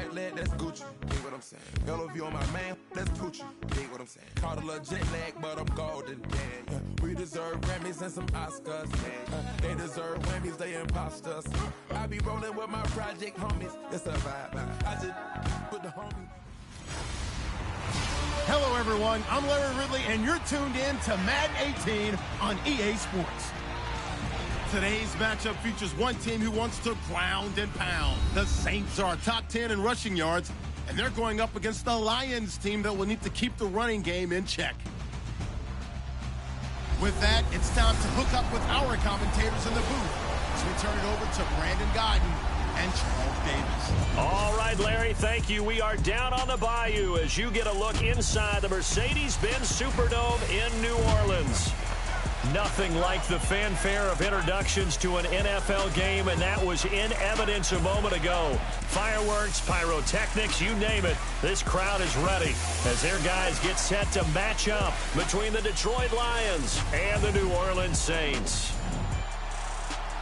jet lag, that's Gucci. Dig what I'm saying? LOV on my man, that's Gucci. Dig what I'm saying? Caught a little jet lag, but I'm golden. Yeah. We deserve Grammys and some Oscars. They deserve Grammys, they imposters. I be rolling with my project homies. It's a vibe. I just put the homie. Hello, everyone. I'm Larry Ridley, and you're tuned in to Madden 18 on EA Sports. Today's matchup features one team who wants to ground and pound. The Saints are top 10 in rushing yards, and they're going up against the Lions team that will need to keep the running game in check. With that, it's time to hook up with our commentators in the booth as we turn it over to Brandon Godden and Charles Davis. All right, Larry, thank you. We are down on the bayou as you get a look inside the Mercedes-Benz Superdome in New Orleans. Nothing like the fanfare of introductions to an NFL game, and that was in evidence a moment ago. Fireworks, pyrotechnics, you name it. This crowd is ready as their guys get set to match up between the Detroit Lions and the New Orleans Saints.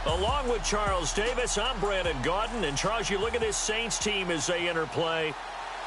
Along with Charles Davis, I'm Brandon Gaudin. And Charles, you look at this Saints team as they enter play.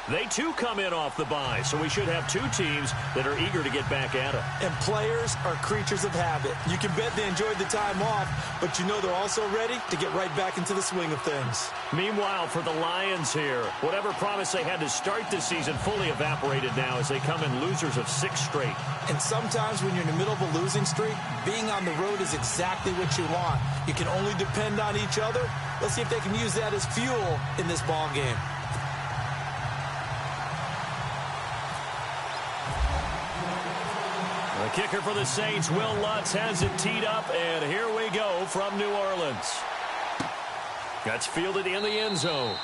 They, too, come in off the bye, so we should have two teams that are eager to get back at it. And players are creatures of habit. You can bet they enjoyed the time off, but you know they're also ready to get right back into the swing of things. Meanwhile, for the Lions here, whatever promise they had to start this season fully evaporated now as they come in losers of 6 straight. And sometimes when you're in the middle of a losing streak, being on the road is exactly what you want. You can only depend on each other. Let's see if they can use that as fuel in this ball game. The kicker for the Saints, Will Lutz, has it teed up, and here we go from New Orleans. That's fielded in the end zone.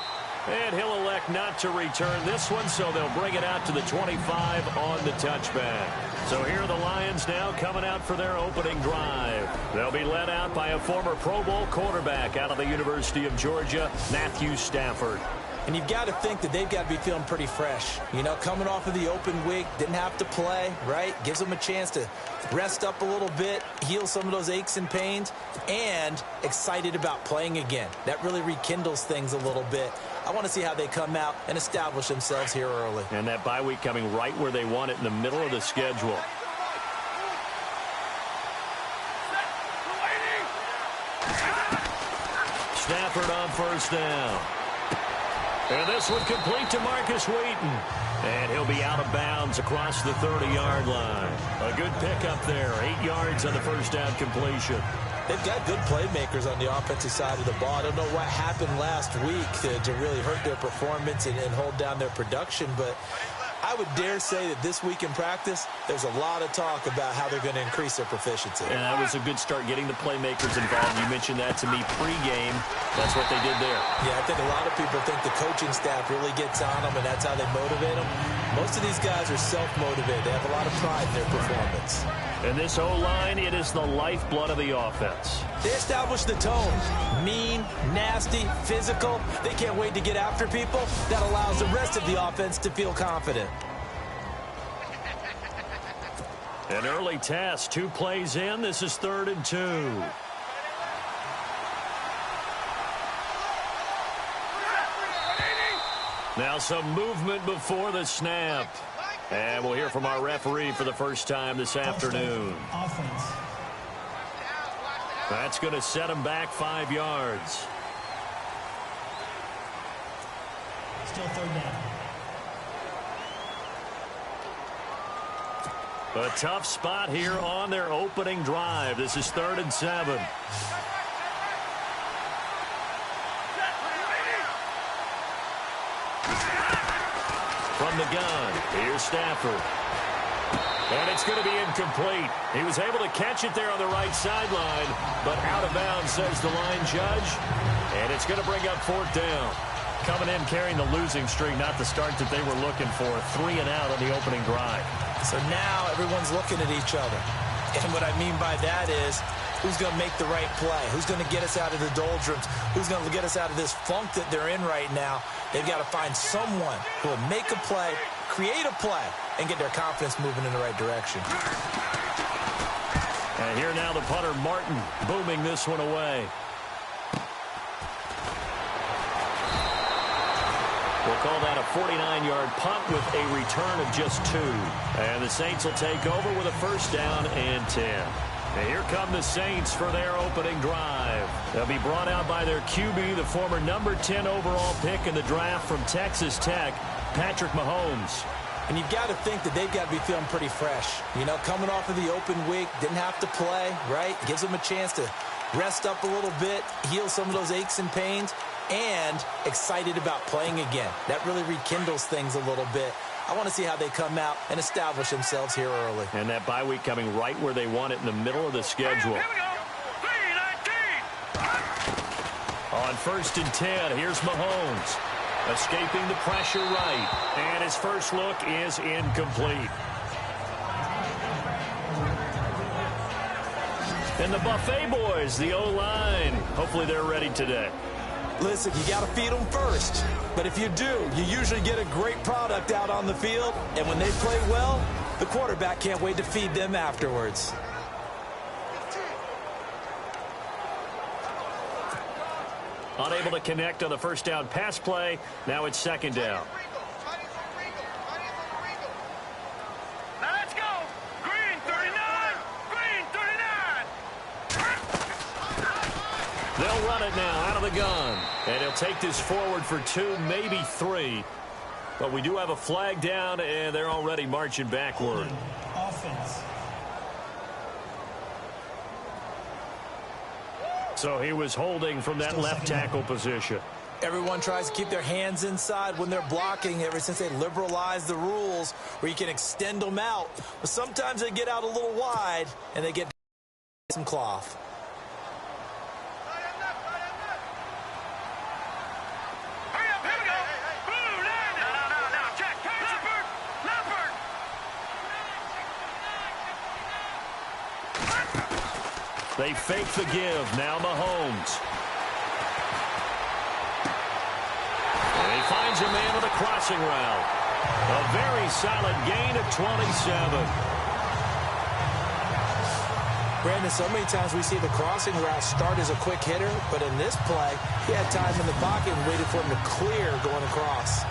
And he'll elect not to return this one, so they'll bring it out to the 25 on the touchback. So here are the Lions now coming out for their opening drive. They'll be led out by a former Pro Bowl quarterback out of the University of Georgia, Matthew Stafford. And you've got to think that they've got to be feeling pretty fresh. You know, coming off of the open week, didn't have to play, right? Gives them a chance to rest up a little bit, heal some of those aches and pains, and excited about playing again. That really rekindles things a little bit. I want to see how they come out and establish themselves here early. And that bye week coming right where they want it in the middle of the schedule. Stafford on first down. And this one complete to Marcus Wheaton. And he'll be out of bounds across the 30-yard line. A good pickup there. 8 yards on the first down completion. They've got good playmakers on the offensive side of the ball. I don't know what happened last week to really hurt their performance and hold down their production, but I would dare say that this week in practice, there's a lot of talk about how they're going to increase their proficiency. And that was a good start getting the playmakers involved. You mentioned that to me pregame. That's what they did there. Yeah, I think a lot of people think the coaching staff really gets on them, and that's how they motivate them. Most of these guys are self-motivated. They have a lot of pride in their performance. And this O-line, it is the lifeblood of the offense. They establish the tone. Mean, nasty, physical. They can't wait to get after people. That allows the rest of the offense to feel confident. An early test, 2 plays in. This is 3rd and 2. Now some movement before the snap. And we'll hear from our referee for the first time this afternoon. Offense. That's going to set him back 5 yards. Still 3rd down. A tough spot here on their opening drive. This is 3rd and 7. From the gun, here's Stafford. And it's going to be incomplete. He was able to catch it there on the right sideline, but out of bounds, says the line judge. And it's going to bring up 4th down. Coming in carrying the losing streak, not the start that they were looking for. 3 and out on the opening drive. So now everyone's looking at each other. And what I mean by that is, who's going to make the right play? Who's going to get us out of the doldrums? Who's going to get us out of this funk that they're in right now? They've got to find someone who will make a play, create a play, and get their confidence moving in the right direction. And here now the punter, Martin, booming this one away. We'll call that a 49-yard punt with a return of just 2. And the Saints will take over with a first down and 10. And here come the Saints for their opening drive. They'll be brought out by their QB, the former number 10 overall pick in the draft from Texas Tech, Patrick Mahomes. And you've got to think that they've got to be feeling pretty fresh. You know, coming off of the open week, didn't have to play, right? Gives them a chance to rest up a little bit, heal some of those aches and pains, and excited about playing again. That really rekindles things a little bit. I want to see how they come out and establish themselves here early. And that bye week coming right where they want it in the middle of the schedule. Here we go. 3-19. On first and 10, here's Mahomes. Escaping the pressure right. And his first look is incomplete. And the Buffet boys, the O-line, hopefully they're ready today. Listen, you got to feed them first. But if you do, you usually get a great product out on the field. And when they play well, the quarterback can't wait to feed them afterwards. Unable to connect on the first down pass play. Now it's second down. Now let's go. Green 39. Green 39. They'll run it now out of the gun. And he'll take this forward for 2, maybe 3. But we do have a flag down, and they're already marching backward. Offense. So he was holding from that left tackle position. Everyone tries to keep their hands inside when they're blocking ever since they liberalized the rules where you can extend them out. But sometimes they get out a little wide, and they get some cloth. Hurry up, here we go. Blue line. No. Check. Leopard. They fake the give. Now Mahomes. And he finds a man with a crossing route. A very solid gain of 27. Brandon, so many times we see the crossing route start as a quick hitter, but in this play, he had time in the pocket and waited for him to clear going across.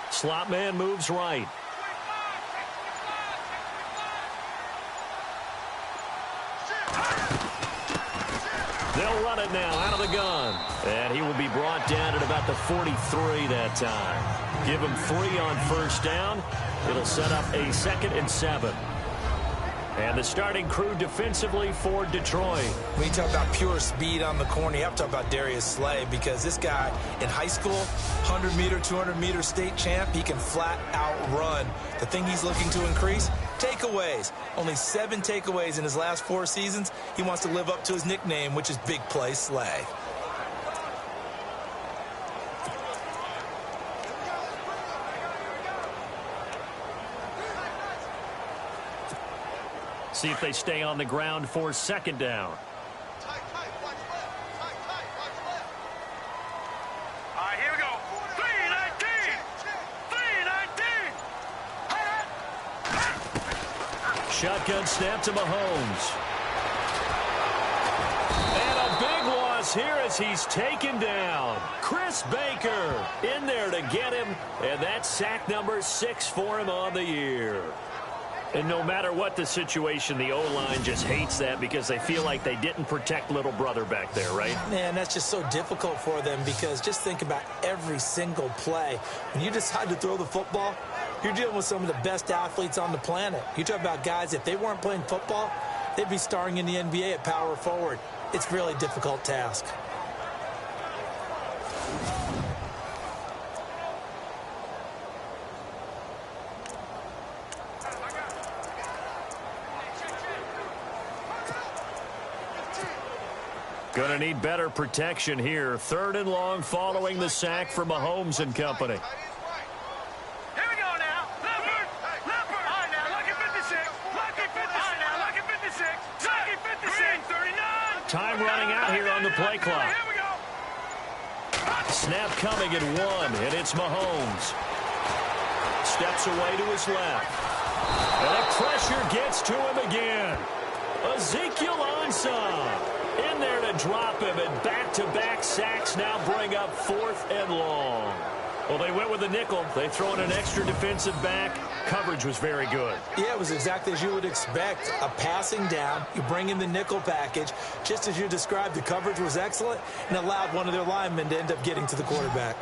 Slot man moves right. They'll run it now out of the gun. And he will be brought down at about the 43 that time. Give him 3 on first down. It'll set up a 2nd and 7. And the starting crew defensively for Detroit. When you talk about pure speed on the corner, you have to talk about Darius Slay, because this guy in high school, 100-meter, 200-meter state champ, he can flat out run. The thing he's looking to increase, takeaways. Only 7 takeaways in his last 4 seasons. He wants to live up to his nickname, which is Big Play Slay. See if they stay on the ground for 2nd down. All right, here we go. 3-19. Shotgun snap to Mahomes. And a big loss here as he's taken down. Chris Baker in there to get him. And that's sack number 6 for him on the year. And no matter what the situation, the O-line just hates that because they feel like they didn't protect little brother back there, right? Man, that's just so difficult for them, because just think about every single play. When you decide to throw the football, you're dealing with some of the best athletes on the planet. You talk about guys, if they weren't playing football, they'd be starring in the NBA at power forward. It's a really difficult task. Going to need better protection here. 3rd and long following the sack for Mahomes and company. Here we go now. Leopard. All right, now, lucky 56. Lucky 56. Lucky 56. Lucky 56. Green 39. Time running out here on the play clock. Snap coming at 1, and it's Mahomes. Steps away to his left. And the pressure gets to him again. Ezekiel Ansah in there to drop him, and back-to-back sacks now bring up 4th and long. Well, they went with the nickel. They throw in an extra defensive back. Coverage was very good. Yeah, it was exactly as you would expect. A passing down, you bring in the nickel package. Just as you described, the coverage was excellent and allowed one of their linemen to end up getting to the quarterback.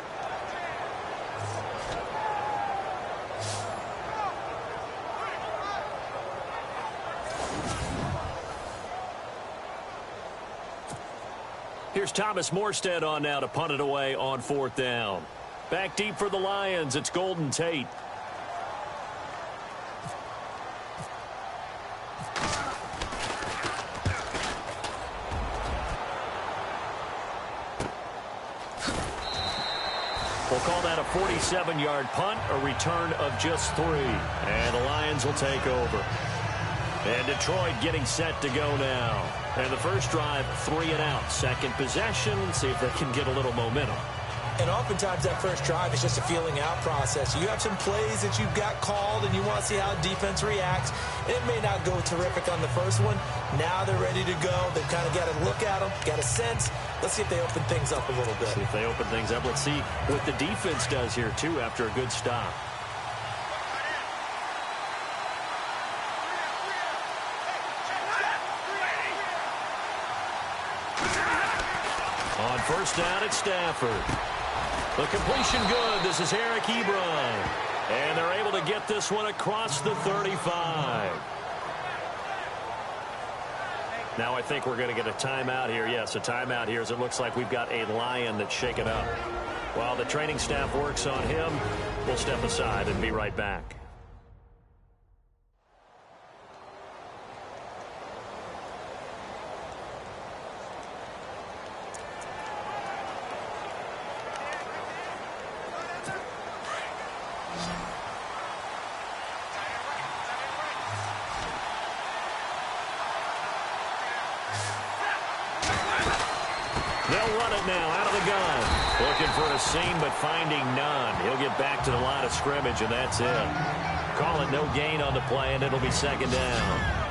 Here's Thomas Morstead on now to punt it away on 4th down. Back deep for the Lions, it's Golden Tate. We'll call that a 47-yard punt, a return of just 3. And the Lions will take over. And Detroit getting set to go now. And the first drive, 3 and out. Second possession, see if they can get a little momentum. And oftentimes that first drive is just a feeling out process. You have some plays that you've got called and you want to see how defense reacts. It may not go terrific on the first one. Now they're ready to go. They've kind of got to look at them, got a sense. Let's see if they open things up a little bit. See if they open things up. Let's see what the defense does here, too, after a good stop. On first down, it's Stafford. The completion good. This is Eric Ebron. And they're able to get this one across the 35. Now I think we're going to get a timeout here. Yes, a timeout here as it looks like we've got a Lion that's shaken up. While the training staff works on him, we'll step aside and be right back. They'll run it now out of the gun. Looking for a seam, but finding none. He'll get back to the line of scrimmage, and that's it. Call it no gain on the play, and it'll be second down.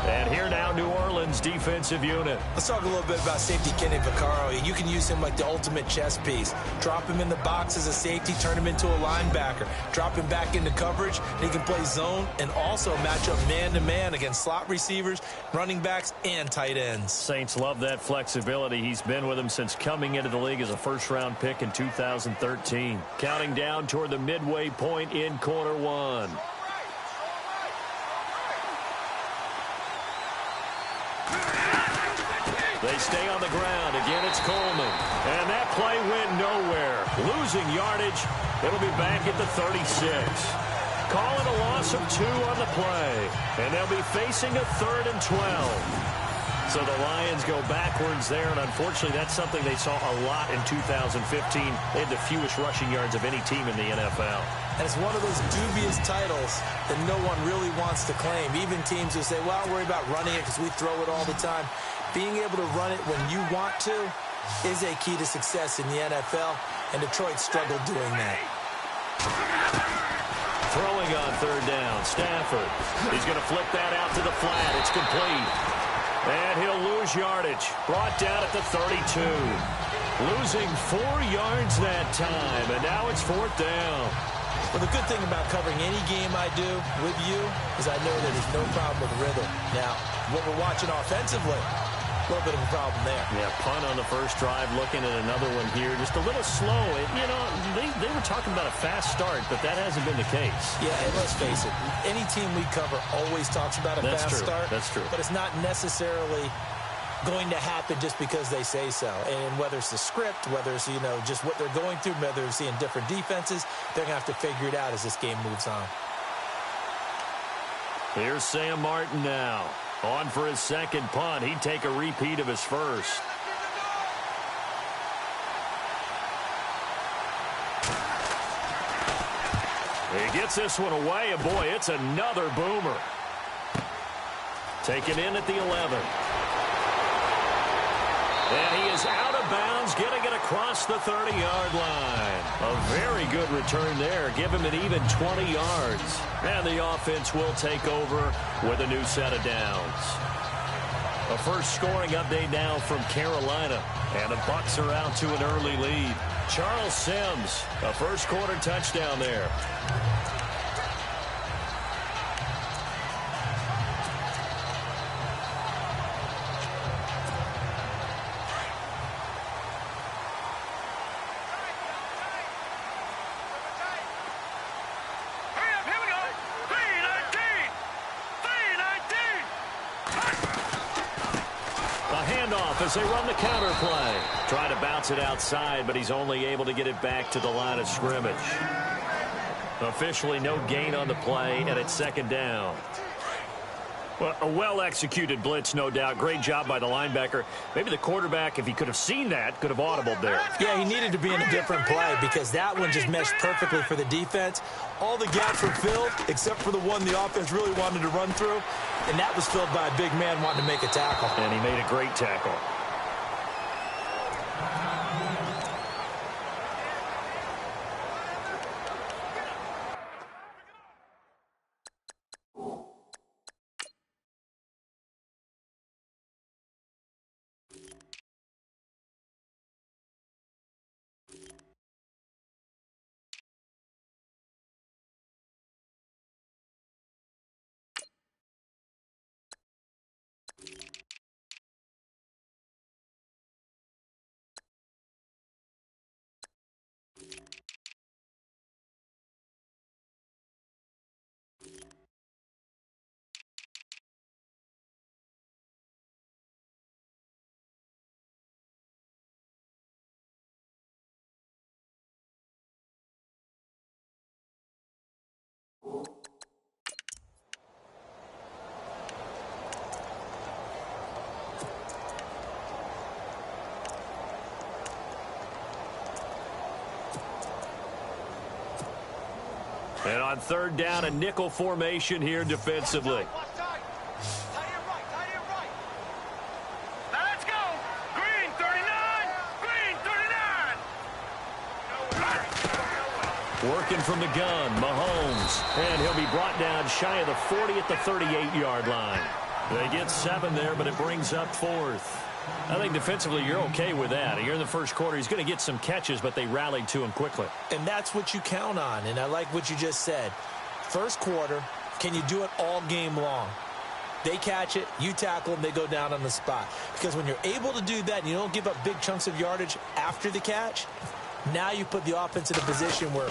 And here now, New Orleans defensive unit. Let's talk a little bit about safety Kenny Vaccaro. You can use him like the ultimate chess piece. Drop him in the box as a safety, turn him into a linebacker. Drop him back into coverage, and he can play zone and also match up man-to-man against slot receivers, running backs, and tight ends. Saints love that flexibility. He's been with them since coming into the league as a first-round pick in 2013. Counting down toward the midway point in quarter one. They stay on the ground. Again, it's Coleman. And that play went nowhere. Losing yardage. It'll be back at the 36. Calling a loss of 2 on the play. And they'll be facing a 3rd and 12. So the Lions go backwards there, and unfortunately that's something they saw a lot in 2015. They had the fewest rushing yards of any team in the NFL. And it's one of those dubious titles that no one really wants to claim. Even teams who say, well, I'll worry about running it because we throw it all the time. Being able to run it when you want to is a key to success in the NFL, and Detroit struggled doing that. Throwing on 3rd down, Stafford. He's going to flip that out to the flat. It's complete. And he'll lose yardage. Brought down at the 32. Losing 4 yards that time, and now it's 4th down. Well, the good thing about covering any game I do with you is I know that there's no problem with rhythm. Now, what we're watching offensively, a little bit of a problem there. Yeah, punt on the first drive, looking at another one here. Just a little slow. You know, they were talking about a fast start, but that hasn't been the case. Yeah, and let's face it, any team we cover always talks about a fast start. That's true. But it's not necessarily going to happen just because they say so. And whether it's the script, whether it's, you know, just what they're going through, whether they're seeing different defenses, they're going to have to figure it out as this game moves on. Here's Sam Martin now. On for his second punt. He'd take a repeat of his first. He gets this one away, and boy, it's another boomer. Taken in at the 11. is out of bounds, getting it across the 30-yard line. A very good return there. Give him an even 20 yards. And the offense will take over with a new set of downs. A first scoring update now from Carolina. And the Bucs are out to an early lead. Charles Sims, a first quarter touchdown there. As they run the counter play. Try to bounce it outside, but he's only able to get it back to the line of scrimmage. Officially no gain on the play, and it's second down. Well, a well-executed blitz, no doubt. Great job by the linebacker. Maybe the quarterback, if he could have seen that, could have audibled there. Yeah, he needed to be in a different play because that one just meshed perfectly for the defense. All the gaps were filled except for the one the offense really wanted to run through, and that was filled by a big man wanting to make a tackle. And he made a great tackle. And on third down, a nickel formation here defensively. Let's go. Green 39. Green 39. Working from the gun, Mahomes. And he'll be brought down shy of the 40 at the 38-yard line. They get 7 there, but it brings up 4th. I think defensively you're okay with that. Here in the first quarter, he's going to get some catches, but they rallied to him quickly. And that's what you count on, and I like what you just said. First quarter, can you do it all game long? They catch it, you tackle them, they go down on the spot. Because when you're able to do that and you don't give up big chunks of yardage after the catch, now you put the offense in a position where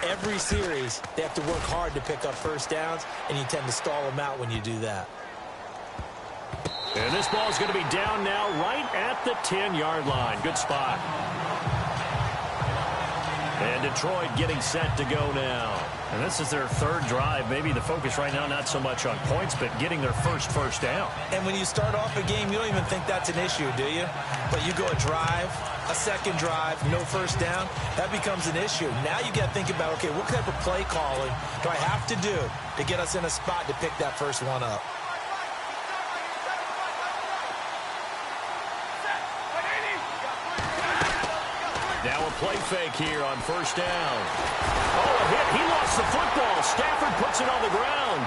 every series they have to work hard to pick up first downs, and you tend to stall them out when you do that. And this ball is going to be down now right at the 10-yard line. Good spot. And Detroit getting set to go now. And this is their third drive. Maybe the focus right now not so much on points, but getting their first down. And when you start off a game, you don't even think that's an issue, do you? But you go a drive, a second drive, no first down, that becomes an issue. Now you got to think about, okay, what type of play calling do I have to do to get us in a spot to pick that first one up? Now a play fake here on first down. Oh, a hit. He lost the football. Stafford puts it on the ground.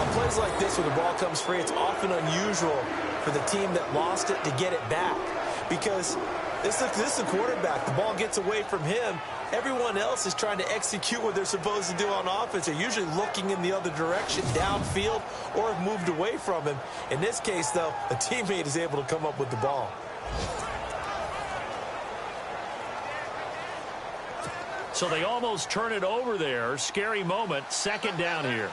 On plays like this where the ball comes free, it's often unusual for the team that lost it to get it back. Because this is a quarterback. The ball gets away from him. Everyone else is trying to execute what they're supposed to do on offense. They're usually looking in the other direction, downfield, or have moved away from him. In this case, though, a teammate is able to come up with the ball. So they almost turn it over there. Scary moment. Second down here.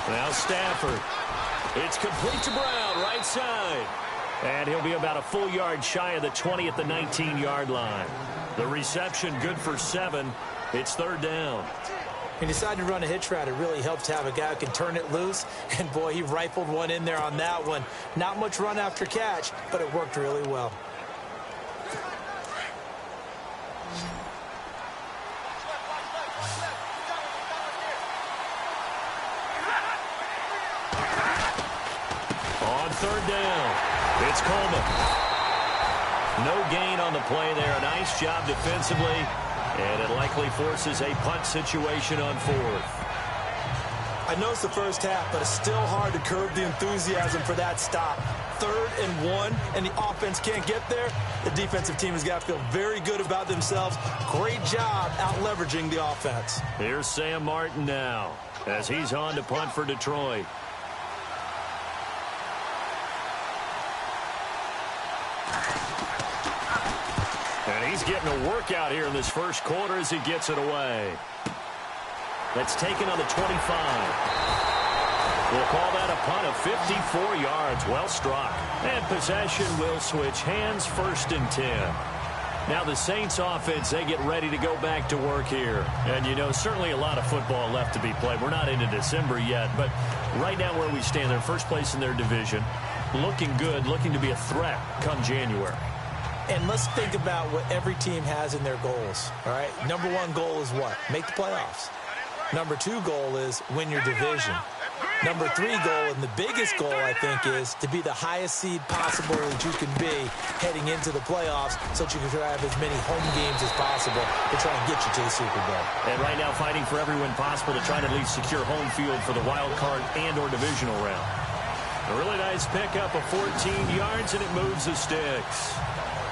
Now Stafford. It's complete to Brown, right side. And he'll be about a full yard shy of the 20 at the 19-yard line. The reception good for 7. It's third down. He decided to run a hitch route. It really helps to have a guy who can turn it loose. And, boy, he rifled one in there on that one. Not much run after catch, but it worked really well. On third down, it's Coleman. No gain on the play there. A nice job defensively. And it likely forces a punt situation on fourth. I know it's the first half, but it's still hard to curb the enthusiasm for that stop. 3rd and 1, and the offense can't get there. The defensive team has got to feel very good about themselves. Great job out-leveraging the offense. Here's Sam Martin now as he's on to punt for Detroit. And he's getting a workout here in this first quarter as he gets it away. That's taken on the 25. We'll call that a punt of 54 yards. Well struck. And possession will switch hands, 1st and 10. Now the Saints offense, they get ready to go back to work here. And, you know, certainly a lot of football left to be played. We're not into December yet, but right now where we stand, they're first place in their division. Looking good, looking to be a threat come January. And let's think about what every team has in their goals, all right? Number 1 goal is what? Make the playoffs. Number 2 goal is win your division. Number 3 goal, and the biggest goal, I think, is to be the highest seed possible that you can be heading into the playoffs so that you can have as many home games as possible to try and get you to the Super Bowl. And right now fighting for every win possible to try to at least secure home field for the wild card and or divisional round. A really nice pickup of 14 yards, and it moves the sticks.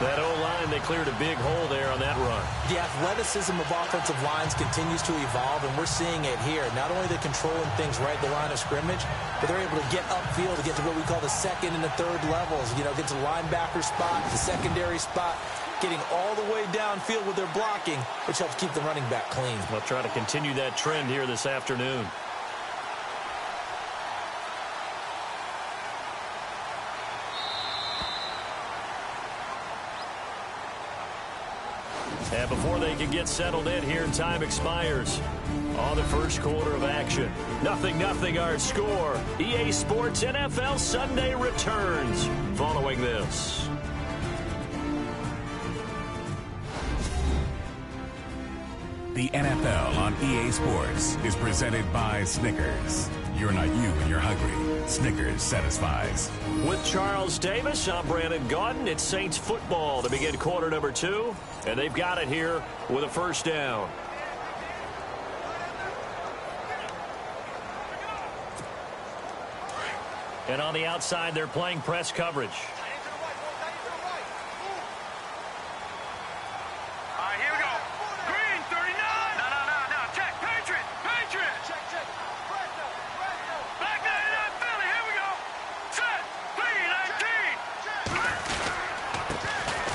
That O-line, they cleared a big hole there on that run. The athleticism of offensive lines continues to evolve, and we're seeing it here. Not only are they controlling things right at the line of scrimmage, but they're able to get upfield to get to what we call the 2nd and the 3rd levels. You know, get to the linebacker spot, the secondary spot, getting all the way downfield with their blocking, which helps keep the running back clean. We'll try to continue that trend here this afternoon. And before they can get settled in here, time expires on the first quarter of action. 0-0 our score. EA Sports NFL Sunday returns following this. The NFL on EA Sports is presented by Snickers. You're not you when you're hungry. Snickers satisfies. With Charles Davis, I'm Brandon Gaudin. It's Saints football to begin quarter number 2. And they've got it here with a first down. And on the outside, they're playing press coverage.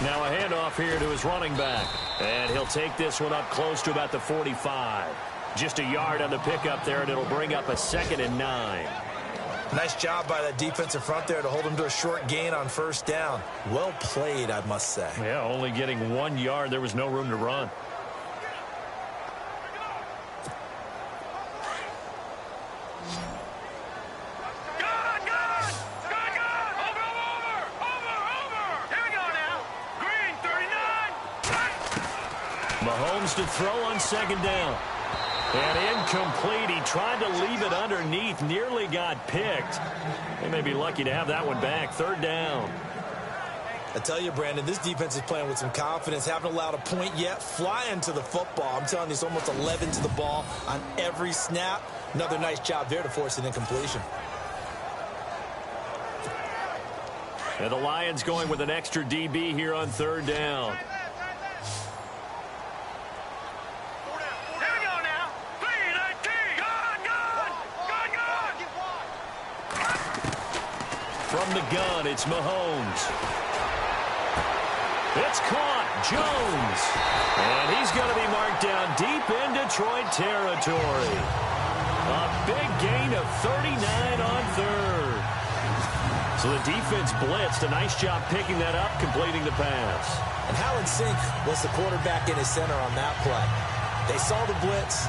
Now a handoff here to his running back. And he'll take this one up close to about the 45. Just a yard on the pickup there, and it'll bring up a 2nd and 9. Nice job by that defensive front there to hold him to a short gain on first down. Well played, I must say. Yeah, only getting 1 yard. There was no room to run. Mahomes to throw on 2nd down. And incomplete. He tried to leave it underneath. Nearly got picked. They may be lucky to have that one back. 3rd down. I tell you, Brandon, this defense is playing with some confidence. Haven't allowed a point yet. Flying to the football. I'm telling you, it's almost 11 to the ball on every snap. Another nice job there to force an incompletion. And the Lions going with an extra DB here on 3rd down. From the gun, it's Mahomes. It's caught. Jones. And he's going to be marked down deep in Detroit territory. A big gain of 39 on 3rd. So the defense blitzed. A nice job picking that up, completing the pass. And how in sync was the quarterback in his center on that play? They saw the blitz,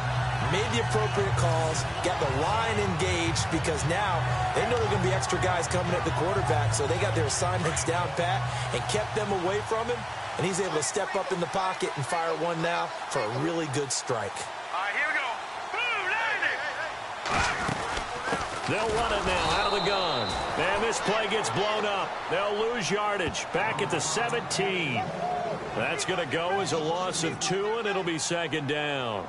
made the appropriate calls, got the line engaged, because now they know there are going to be extra guys coming at the quarterback, so they got their assignments down pat and kept them away from him, and he's able to step up in the pocket and fire one now for a really good strike. All right, here we go. Boom, landing. They'll run it now out of the gun. And this play gets blown up. They'll lose yardage. Back at the 17. That's going to go as a loss of 2, and it'll be second down.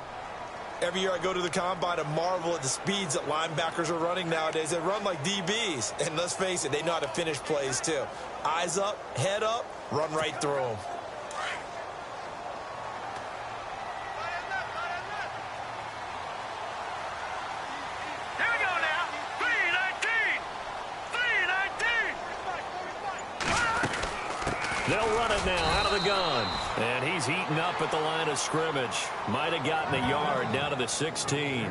Every year I go to the combine and marvel at the speeds that linebackers are running nowadays. They run like DBs. And let's face it, they know how to finish plays too. Eyes up, head up, run right through them. Here we go now. 3-19. They'll run it now out of the gun. And he's eaten up at the line of scrimmage. Might have gotten a yard down to the 16.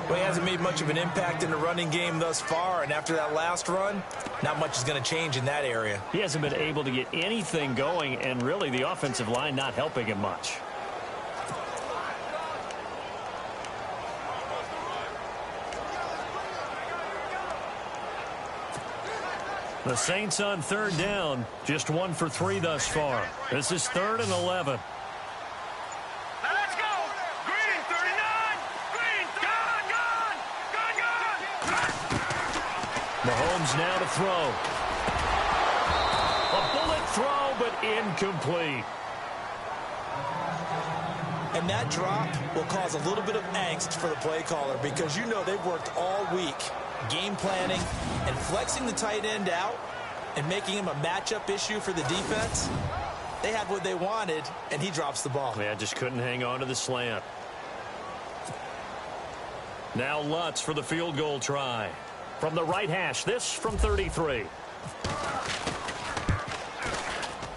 Well, he hasn't made much of an impact in the running game thus far, and after that last run, not much is going to change in that area. He hasn't been able to get anything going, and really the offensive line not helping him much. The Saints on third down, just 1 for 3 thus far. This is 3rd and 11. Now let's go. Green, 39. Green, gone. Mahomes now to throw. A bullet throw, but incomplete. And that drop will cause a little bit of angst for the play caller, because you know they've worked all week game planning and flexing the tight end out and making him a matchup issue for the defense. They had what they wanted, and he drops the ball. Yeah, just couldn't hang on to the slant. Now Lutz for the field goal try. From the right hash, this from 33.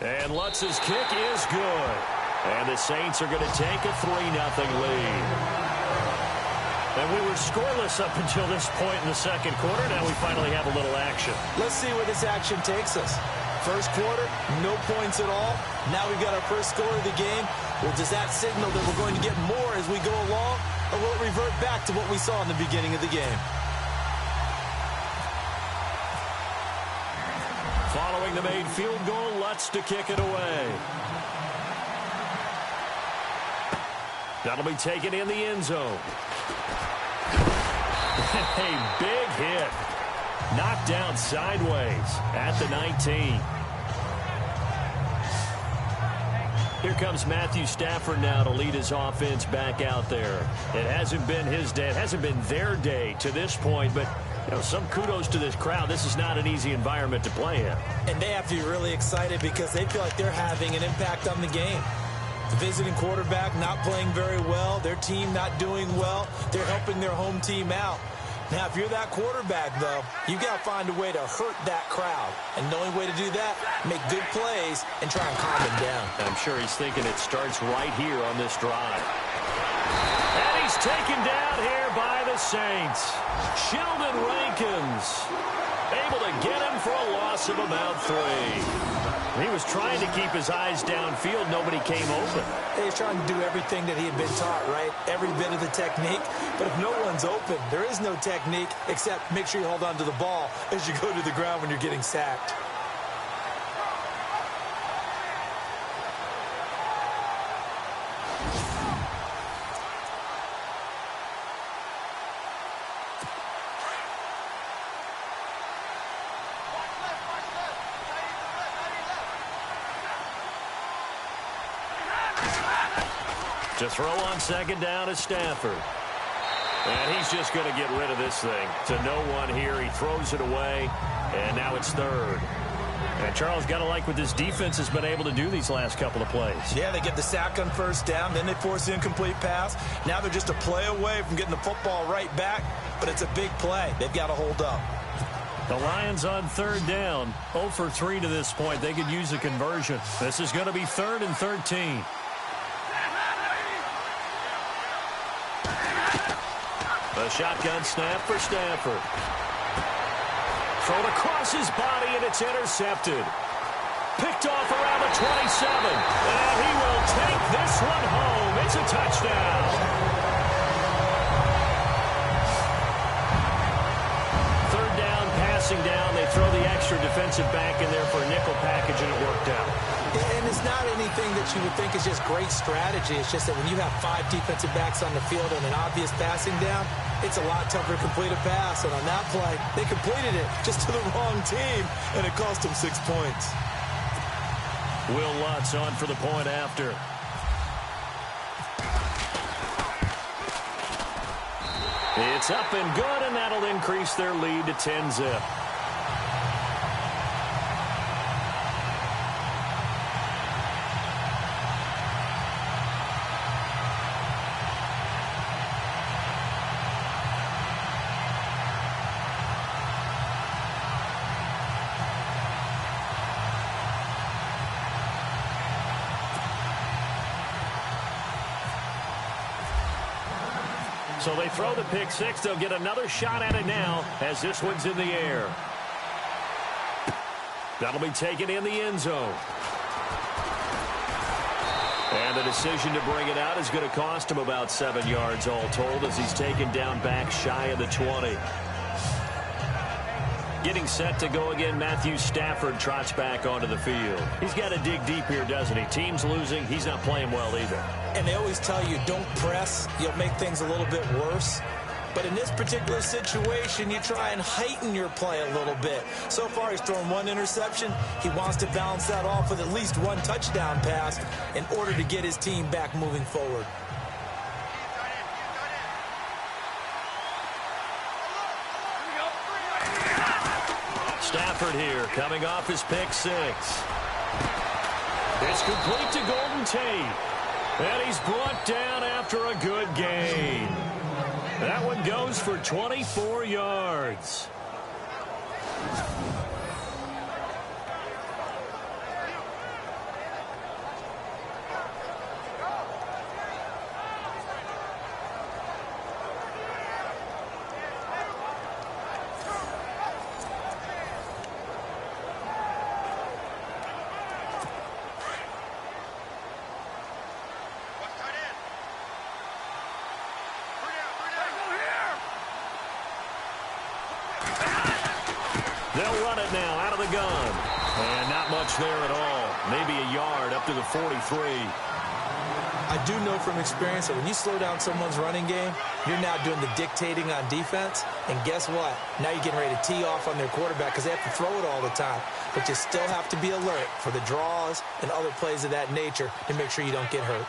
And Lutz's kick is good. And the Saints are going to take a 3-0 lead. And we were scoreless up until this point in the second quarter. Now we finally have a little action. Let's see where this action takes us. First quarter, no points at all. Now we've got our first score of the game. Well, does that signal that we're going to get more as we go along? Or will it revert back to what we saw in the beginning of the game? Following the made field goal, Lutz to kick it away. That'll be taken in the end zone. A big hit. Knocked down sideways at the 19. Here comes Matthew Stafford now to lead his offense back out there. It hasn't been his day. It hasn't been their day to this point, but you know, some kudos to this crowd. This is not an easy environment to play in. And they have to be really excited because they feel like they're having an impact on the game. The visiting quarterback not playing very well, their team not doing well. They're helping their home team out. Now, if you're that quarterback, though, you've got to find a way to hurt that crowd. And the only way to do that, make good plays and try and calm them down. I'm sure he's thinking it starts right here on this drive. And he's taken down here by the Saints. Sheldon Rankins able to get him for a loss of about 3. He was trying to keep his eyes downfield. Nobody came open. He's trying to do everything that he had been taught, right? Every bit of the technique. But if no one's open, there is no technique except make sure you hold on to the ball as you go to the ground when you're getting sacked. To throw on second down is Stafford. And he's just going to get rid of this thing. To no one here. He throws it away. And now it's 3rd. And Charles, got to like what this defense has been able to do these last couple of plays. Yeah, they get the sack on first down. Then they force the incomplete pass. Now they're just a play away from getting the football right back. But it's a big play. They've got to hold up. The Lions on 3rd down. 0 for 3 to this point. They could use a conversion. This is going to be 3rd and 13. A shotgun snap for Stafford. Thrown across his body, and it's intercepted. Picked off around the 27. And he will take this one home. It's a touchdown. passing down. They throw the extra defensive back in there for a nickel package, and it worked out. And it's not anything that you would think is just great strategy. It's just that when you have 5 defensive backs on the field and an obvious passing down, it's a lot tougher to complete a pass. And on that play, they completed it just to the wrong team, and it cost them 6 points. Will Lutz on for the point after. It's up and good, and that'll increase their lead to 10-zip. So they throw the pick six. They'll get another shot at it now as this one's in the air. That'll be taken in the end zone. And the decision to bring it out is going to cost him about 7 yards all told as he's taken down back shy of the 20. Getting set to go again, Matthew Stafford trots back onto the field. He's got to dig deep here, doesn't he? Team's losing. He's not playing well either. And they always tell you, don't press. You'll make things a little bit worse. But in this particular situation, you try and heighten your play a little bit. So far, he's thrown 1 interception. He wants to balance that off with at least 1 touchdown pass in order to get his team back moving forward. Stafford here, coming off his pick six. It's complete to Golden Tate. And he's brought down after a good gain. That one goes for 24 yards. They'll run it now out of the gun. And not much there at all. Maybe a yard up to the 43. I do know from experience that when you slow down someone's running game, you're now doing the dictating on defense. And guess what? Now you're getting ready to tee off on their quarterback because they have to throw it all the time. But you still have to be alert for the draws and other plays of that nature to make sure you don't get hurt.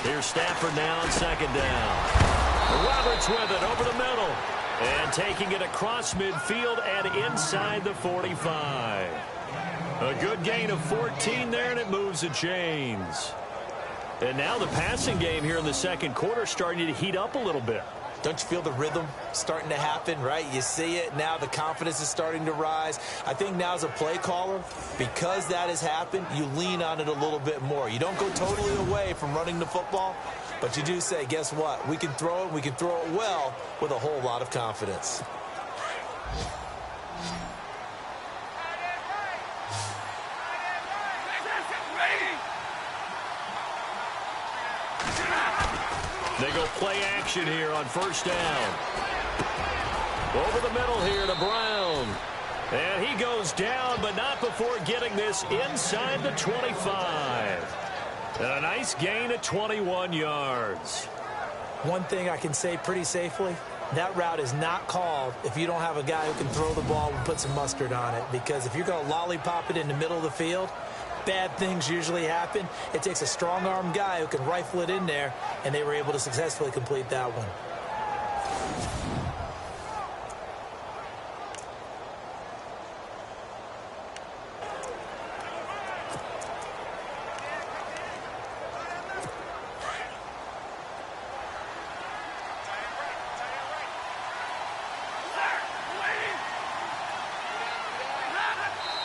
Here's Stafford now on second down. Roberts with it over the middle. And taking it across midfield and inside the 45. A good gain of 14 there, and it moves the chains. And now the passing game here in the second quarter starting to heat up a little bit. Don't you feel the rhythm starting to happen, right? You see it. Now the confidence is starting to rise. I think now as a play caller, because that has happened, you lean on it a little bit more. You don't go totally away from running the football, but you do say, guess what? We can throw it. We can throw it well with a whole lot of confidence. They go play action here on first down. Over the middle here to Brown. And he goes down, but not before getting this inside the 25. And a nice gain of 21 yards. One thing I can say pretty safely, that route is not called if you don't have a guy who can throw the ball and put some mustard on it. Because if you're going to lollipop it in the middle of the field, bad things usually happen. It takes a strong-arm guy who can rifle it in there, and they were able to successfully complete that one.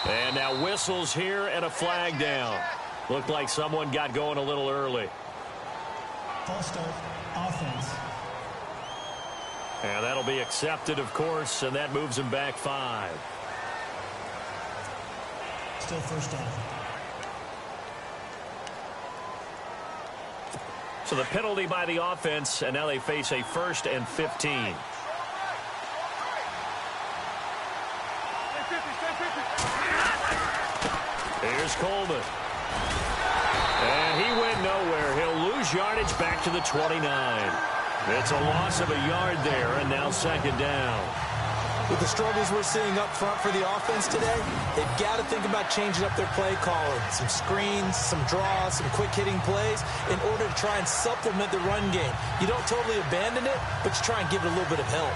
And now whistles here and a flag down. Looked like someone got going a little early. False start, offense. And that'll be accepted, of course, and that moves him back 5. Still first down. So the penalty by the offense, and now they face a 1st and 15. Here's Coleman. And he went nowhere. He'll lose yardage back to the 29. It's a loss of a yard there, and now 2nd down. With the struggles we're seeing up front for the offense today, they've got to think about changing up their play calling. Some screens, some draws, some quick-hitting plays in order to try and supplement the run game. You don't totally abandon it, but you try and give it a little bit of help.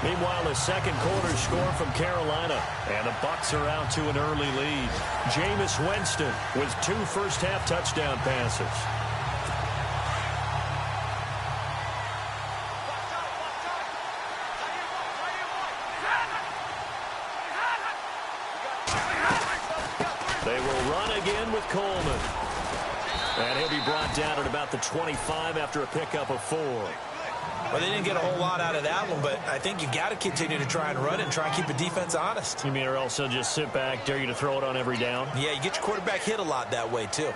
Meanwhile, a second quarter score from Carolina, and the Bucs are out to an early lead. Jameis Winston with 2 first-half touchdown passes. They will run again with Coleman. And he'll be brought down at about the 25 after a pickup of 4. Well, they didn't get a whole lot out of that one, but I think you got to continue to try and run it and try and keep the defense honest. You mean or else they'll just sit back, dare you to throw it on every down? Yeah, you get your quarterback hit a lot that way, too.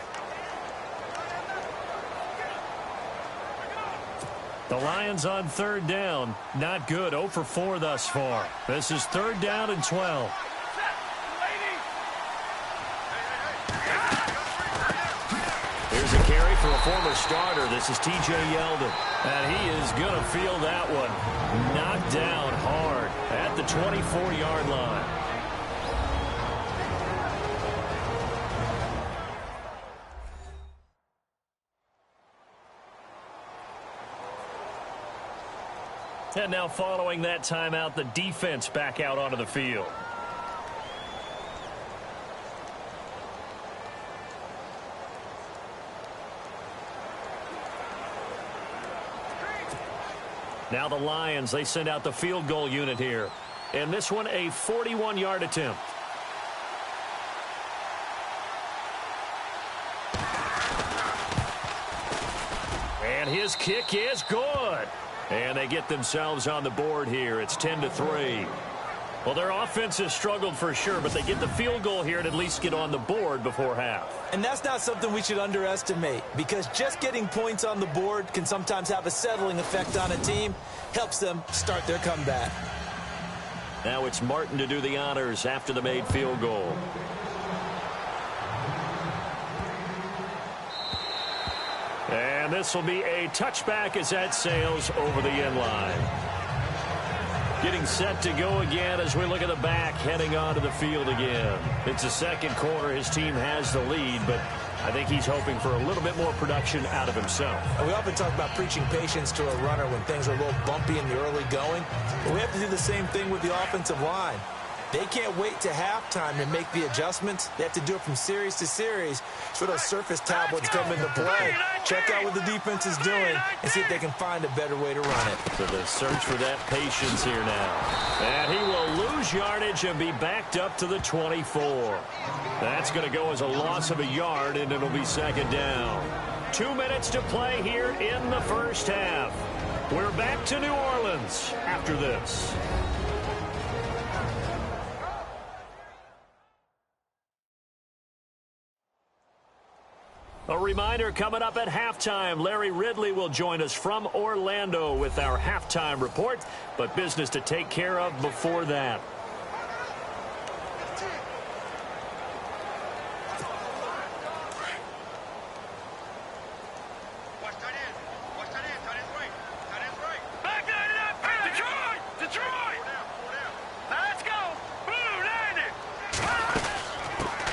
The Lions on 3rd down. Not good. 0 for 4 thus far. This is 3rd down and 12. Here's a carry for a former starter. This is T.J. Yeldon. And he is going to feel that one. Knocked down hard at the 24-yard line. And now following that timeout, the defense back out onto the field. Now the Lions, they send out the field goal unit here. And this one, a 41-yard attempt. And his kick is good. And they get themselves on the board here. It's 10-3. Well, their offense has struggled for sure, but they get the field goal here and at least get on the board before half. And that's not something we should underestimate, because just getting points on the board can sometimes have a settling effect on a team. Helps them start their comeback. Now it's Martin to do the honors after the made field goal. And this will be a touchback as that sails over the end line. Getting set to go again as we look at the back, heading onto the field again. It's the second quarter. His team has the lead, but I think he's hoping for a little bit more production out of himself. We often talk about preaching patience to a runner when things are a little bumpy in the early going, but we have to do the same thing with the offensive line. They can't wait to halftime to make the adjustments. They have to do it from series to series so those surface tablets come into play. Check out what the defense is doing and see if they can find a better way to run it. So the search for that patience here now. And he will lose yardage and be backed up to the 24. That's going to go as a loss of a yard, and it'll be 2nd down. 2 minutes to play here in the first half. We're back to New Orleans after this. A reminder, coming up at halftime, Larry Ridley will join us from Orlando with our halftime report, but business to take care of before that.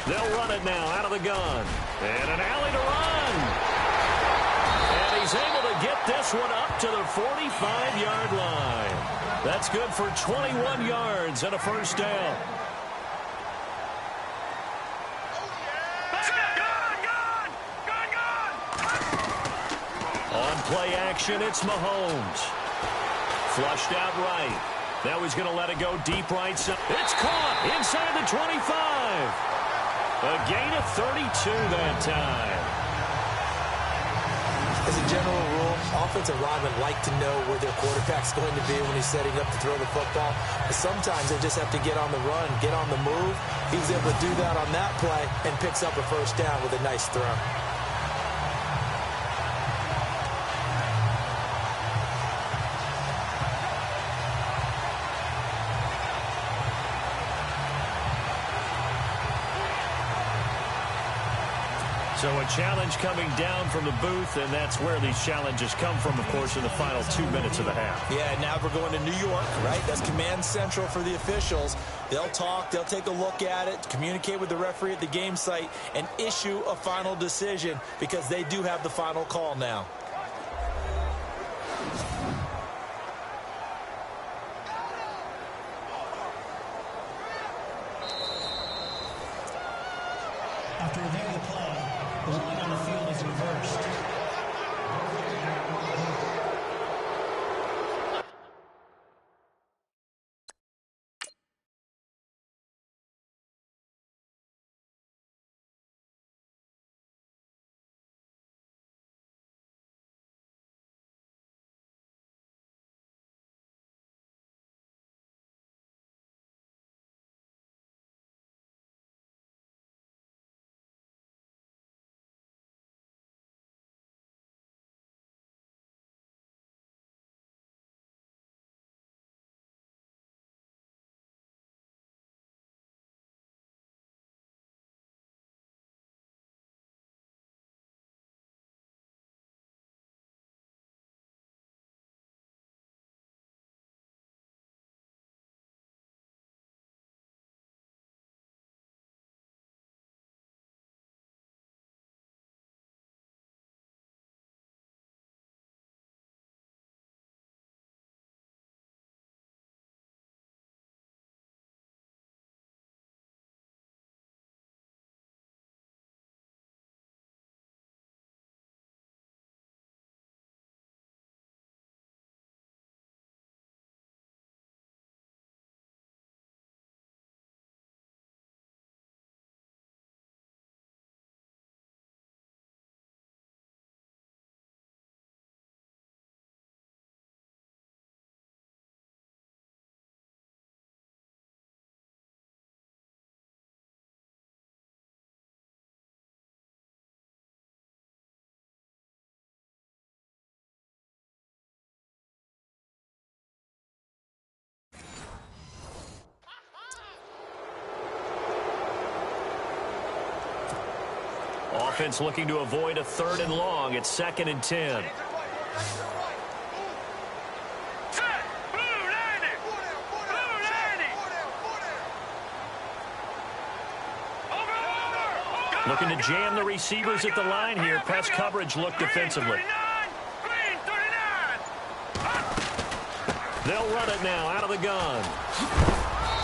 They'll run it now out of the gun. And an alley to run. And he's able to get this one up to the 45-yard line. That's good for 21 yards and a first down. On play action, it's Mahomes. Flushed out right. Now he's going to let it go deep right side. It's caught inside the 25. A gain of 32 that time. As a general rule, offensive linemen like to know where their quarterback's going to be when he's setting up to throw the football. But sometimes they just have to get on the run, get on the move. He was able to do that on that play and picks up a first down with a nice throw. So a challenge coming down from the booth, and that's where these challenges come from, of course, in the final 2 minutes of the half. Yeah, now we're going to New York, right? That's command central for the officials. They'll talk, they'll take a look at it, communicate with the referee at the game site, and issue a final decision because they do have the final call now. After reviewing the play, the line on the field is reversed. Offense looking to avoid a 3rd and long. It's 2nd and 10. Looking to jam the receivers at the line here. Press coverage look defensively. They'll run it now out of the gun.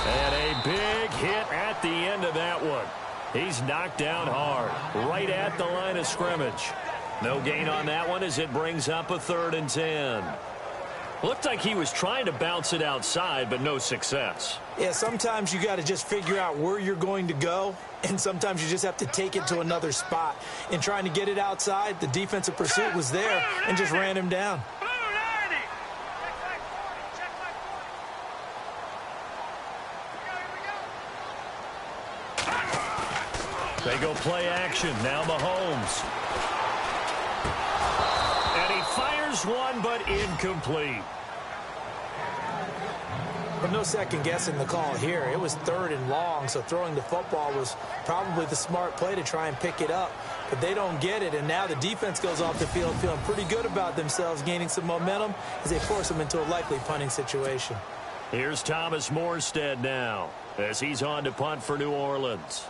And a big hit at the end of that one. He's knocked down hard, right at the line of scrimmage. No gain on that one as it brings up a 3rd and 10. Looked like he was trying to bounce it outside, but no success. Yeah, sometimes you got to just figure out where you're going to go, and sometimes you just have to take it to another spot. In trying to get it outside, the defensive pursuit was there and just ran him down. They go play action. Now Mahomes. And he fires one, but incomplete. But no second guessing the call here. It was 3rd and long, so throwing the football was probably the smart play to try and pick it up. But they don't get it, and now the defense goes off the field feeling pretty good about themselves, gaining some momentum as they force them into a likely punting situation. Here's Thomas Morstead now as he's on to punt for New Orleans.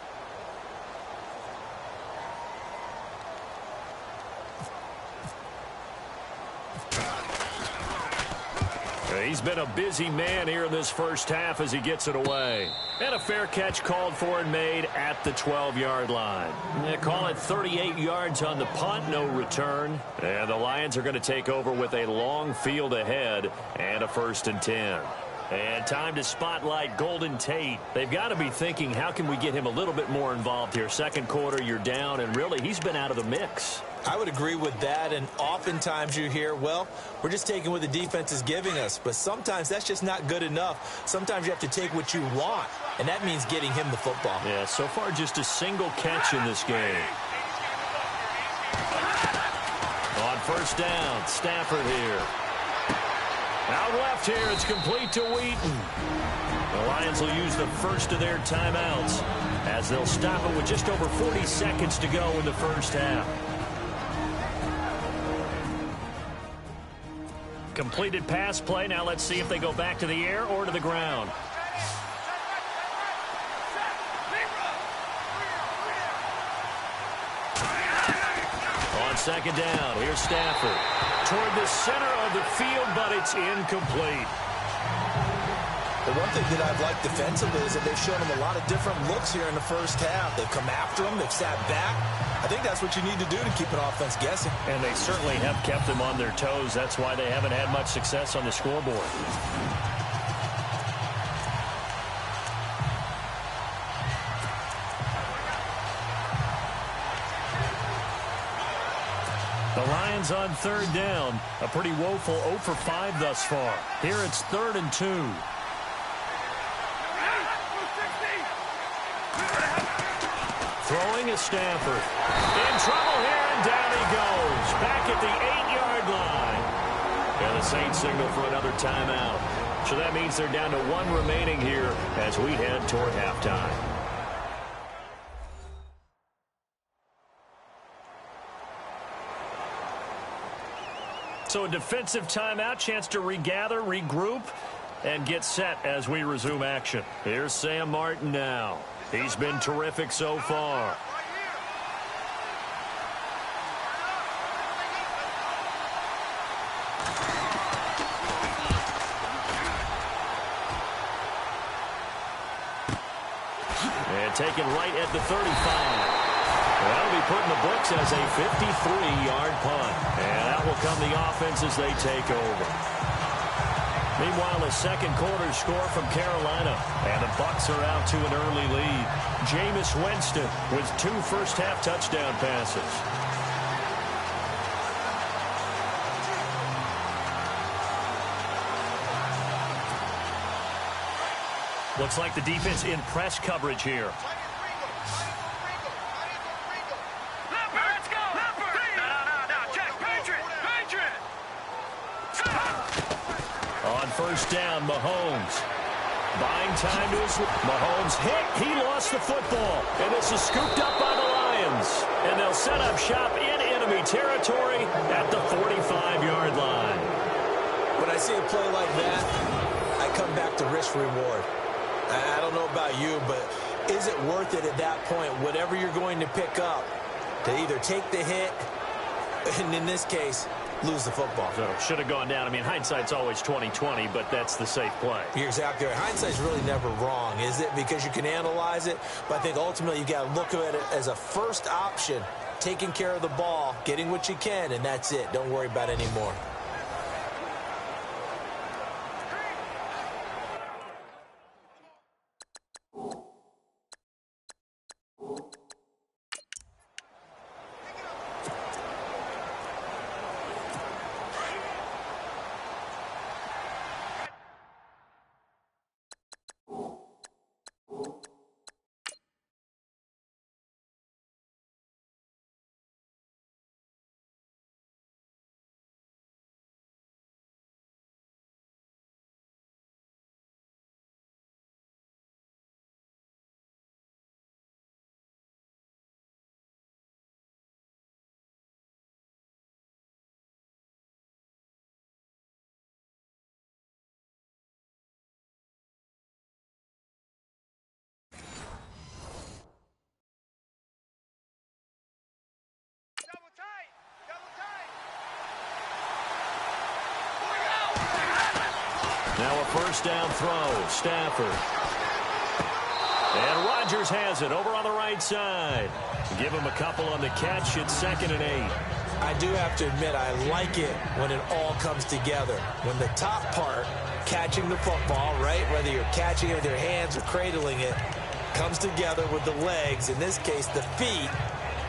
He's been a busy man here in this first half as he gets it away. And a fair catch called for and made at the 12-yard line. They call it 38 yards on the punt, no return. And the Lions are going to take over with a long field ahead and a 1st and 10. And time to spotlight Golden Tate. They've got to be thinking, how can we get him a little bit more involved here? Second quarter, you're down, and really, he's been out of the mix. I would agree with that, and oftentimes you hear, well, we're just taking what the defense is giving us, but sometimes that's just not good enough. Sometimes you have to take what you want, and that means getting him the football. Yeah, so far just a single catch in this game. On 1st down, Stafford here. Out left here, it's complete to Wheaton. The Lions will use the first of their timeouts as they'll stop it with just over 40 seconds to go in the first half. Completed pass play. Now let's see if they go back to the air or to the ground. On second down, here's Stafford. Toward the center of the field, but it's incomplete. The one thing that I've liked defensively is that they've shown him a lot of different looks here in the first half. They've come after him. They've sat back. I think that's what you need to do to keep an offense guessing. And they certainly have kept them on their toes. That's why they haven't had much success on the scoreboard. The Lions on third down. A pretty woeful 0 for 5 thus far. Here it's 3rd and 2. Throwing is Stafford. In trouble here, and down he goes. Back at the 8-yard line. And the Saints signal for another timeout. So that means they're down to 1 remaining here as we head toward halftime. So a defensive timeout, chance to regather, regroup, and get set as we resume action. Here's Sam Martin now. He's been terrific so far. And taken right at the 35. That'll be put in the books as a 53-yard punt. And out will come the offense as they take over. Meanwhile, a second quarter score from Carolina. And the Bucs are out to an early lead. Jameis Winston with 2 first-half touchdown passes. Looks like the defense in press coverage here. First down, Mahomes. Buying time to his... Mahomes hit. He lost the football. And this is scooped up by the Lions. And they'll set up shop in enemy territory at the 45-yard line. When I see a play like that, I come back to risk-reward. I don't know about you, but is it worth it at that point, whatever you're going to pick up, to either take the hit, and in this case, lose the football? So should have gone down. I mean, hindsight's always 20/20, but that's the safe play. You're exactly right. Hindsight's really never wrong, is it? Because you can analyze it, but I think ultimately you got to look at it as a first option, taking care of the ball, getting what you can, and that's it. Don't worry about it anymore. Now a first down throw, Stafford. And Rodgers has it over on the right side. Give him a couple on the catch. It's 2nd and 8. I do have to admit, I like it when it all comes together. When the top part, catching the football, right, whether you're catching it with your hands or cradling it, comes together with the legs, in this case the feet,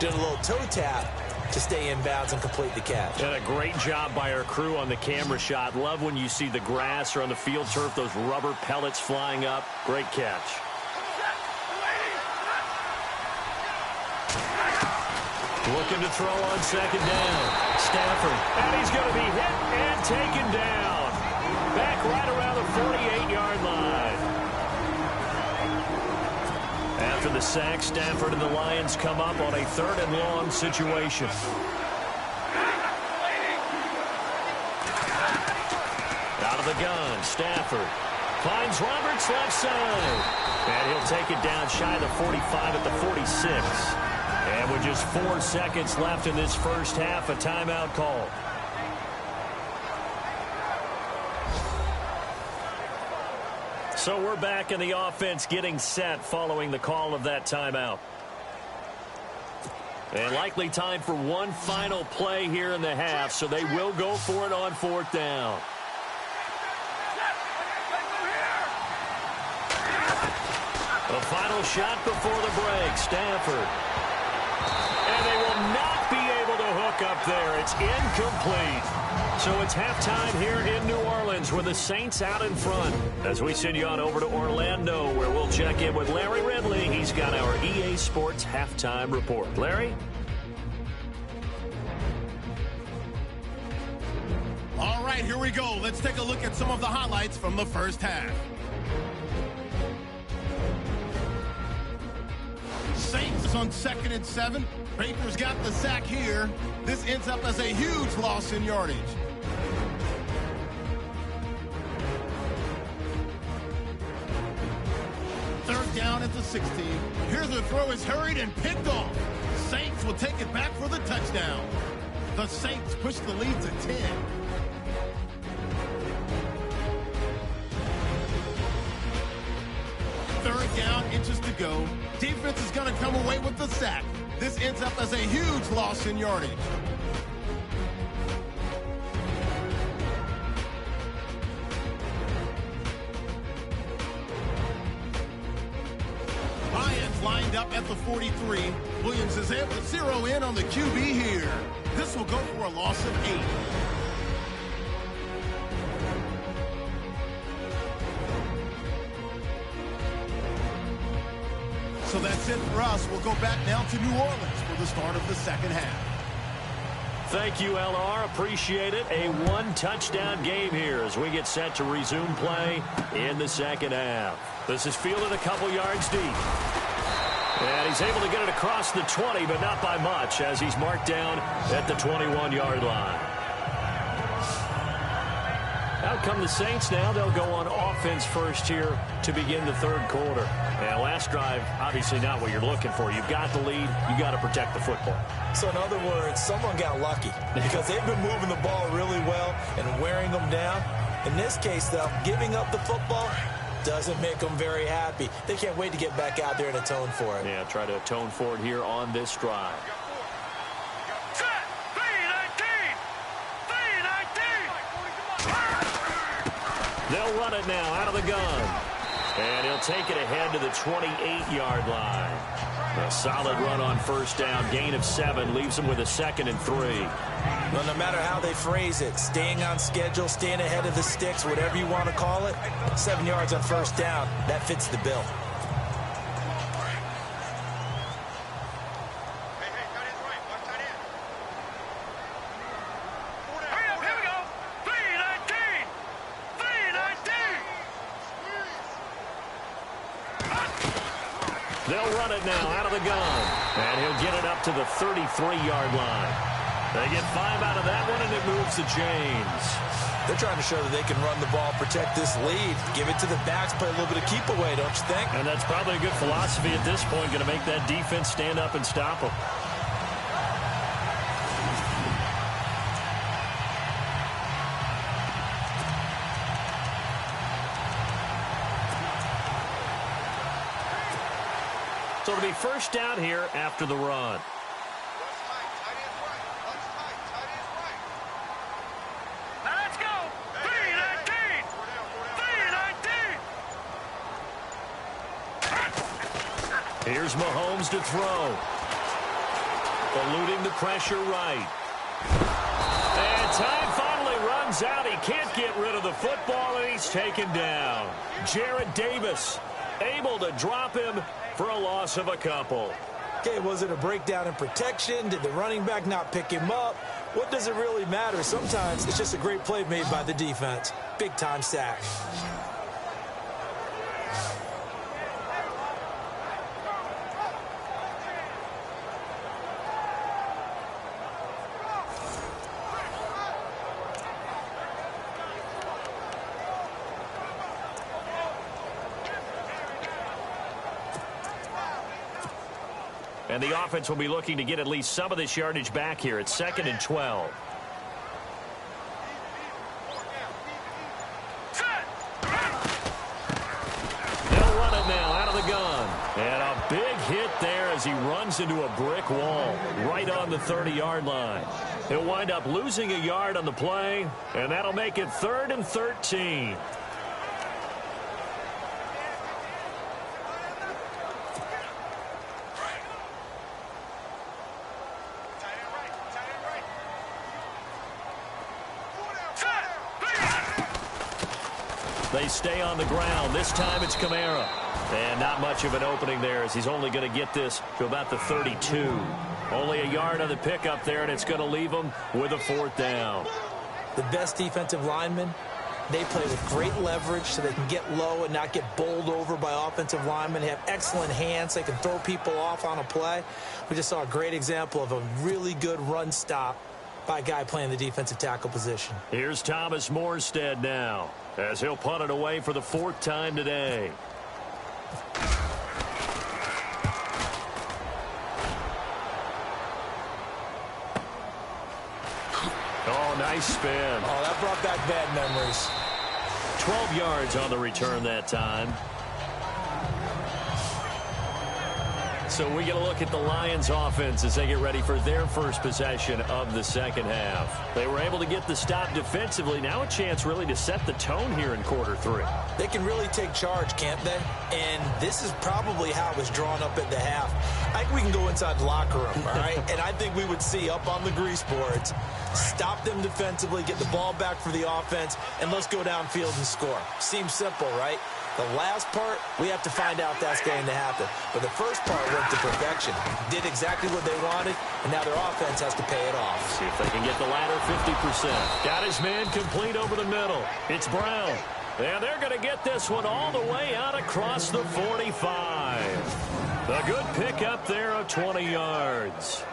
doing a little toe tap to stay in bounds and complete the catch. And a great job by our crew on the camera shot. Love when you see the grass or on the field turf, those rubber pellets flying up. Great catch. Looking to throw on 2nd down. Stafford. And he's going to be hit and taken down. right around the 48-yard line. After the sack, Stafford and the Lions come up on a 3rd and long situation. Out of the gun, Stafford finds Roberts left side. And he'll take it down shy of the 45 at the 46. And with just 4 seconds left in this first half, a timeout call. So we're back in the offense getting set following the call of that timeout. And likely time for one final play here in the half, so they will go for it on 4th down. The final shot before the break, Stafford. And they will not be able to hook up there. It's incomplete. So it's halftime here in New Orleans with the Saints out in front. As we send you on over to Orlando, where we'll check in with Larry Ridley. He's got our EA Sports halftime report. Larry? All right, here we go. Let's take a look at some of the highlights from the first half. Saints on 2nd and 7. Baker's got the sack here. This ends up as a huge loss in yardage. Third down at the 16. Here the throw is hurried and picked off. Saints will take it back for the touchdown. The Saints push the lead to 10. Third down, inches to go. Defense is going to come away with the sack. This ends up as a huge loss in yardage. Lions lined up at the 43. Williams is able to zero in on the QB here. This will go for a loss of 8. So that's it for us. We'll go back now to New Orleans for the start of the second half. Thank you, LR. Appreciate it. A one-touchdown game here as we get set to resume play in the second half. This is fielded a couple yards deep. And he's able to get it across the 20, but not by much as he's marked down at the 21-yard line. Out come the Saints now. They'll go on offense first here to begin the third quarter. And last drive, obviously not what you're looking for. You've got the lead. You got to protect the football. So in other words, someone got lucky because they've been moving the ball really well and wearing them down. In this case, though, giving up the football doesn't make them very happy. They can't wait to get back out there and atone for it. Yeah, try to atone for it here on this drive. They'll run it now out of the gun. And he'll take it ahead to the 28-yard line. A solid run on first down. Gain of 7 leaves them with a 2nd and 3. Well, no matter how they phrase it, staying on schedule, staying ahead of the sticks, whatever you want to call it, 7 yards on first down, that fits the bill. They'll run it now out of the gun. And he'll get it up to the 33-yard line. They get 5 out of that one, and it moves to James. They're trying to show that they can run the ball, protect this lead, give it to the backs, play a little bit of keep away, don't you think? And that's probably a good philosophy at this point, going to make that defense stand up and stop them. So it'll be first down here after the run. Now let's go. 3-19. 3-19. Here's Mahomes to throw. Eluding the pressure right. And time finally runs out. He can't get rid of the football, and he's taken down. Jarrad Davis able to drop him for a loss of a couple. Okay, was it a breakdown in protection? Did the running back not pick him up? What does it really matter? Sometimes it's just a great play made by the defense. Big-time sack. And the offense will be looking to get at least some of this yardage back here. It's 2nd and 12. They'll run it now out of the gun. And a big hit there as he runs into a brick wall right on the 30-yard line. He'll wind up losing a yard on the play, and that'll make it 3rd and 13. They stay on the ground. This time it's Kamara. And not much of an opening there as he's only going to get this to about the 32. Only a yard on the pickup there, and it's going to leave him with a 4th down. The best defensive linemen, they play with great leverage so they can get low and not get bowled over by offensive linemen. They have excellent hands. They can throw people off on a play. We just saw a great example of a really good run stop by a guy playing the defensive tackle position. Here's Thomas Morstead now as he'll punt it away for the 4th time today. Oh, nice spin. Oh, that brought back bad memories. 12 yards on the return that time. So we get a look at the Lions offense as they get ready for their first possession of the second half. They were able to get the stop defensively. Now a chance really to set the tone here in quarter 3. They can really take charge, can't they? And this is probably how it was drawn up at the half. I think we can go inside the locker room, all right? And I think we would see up on the grease boards, stop them defensively, get the ball back for the offense, and let's go downfield and score. Seems simple, right? The last part, we have to find out if that's going to happen. But the first part went to perfection. Did exactly what they wanted, and now their offense has to pay it off. See if they can get the latter 50%. Got his man complete over the middle. It's Brown. And they're going to get this one all the way out across the 45. A good pickup there of 20 yards.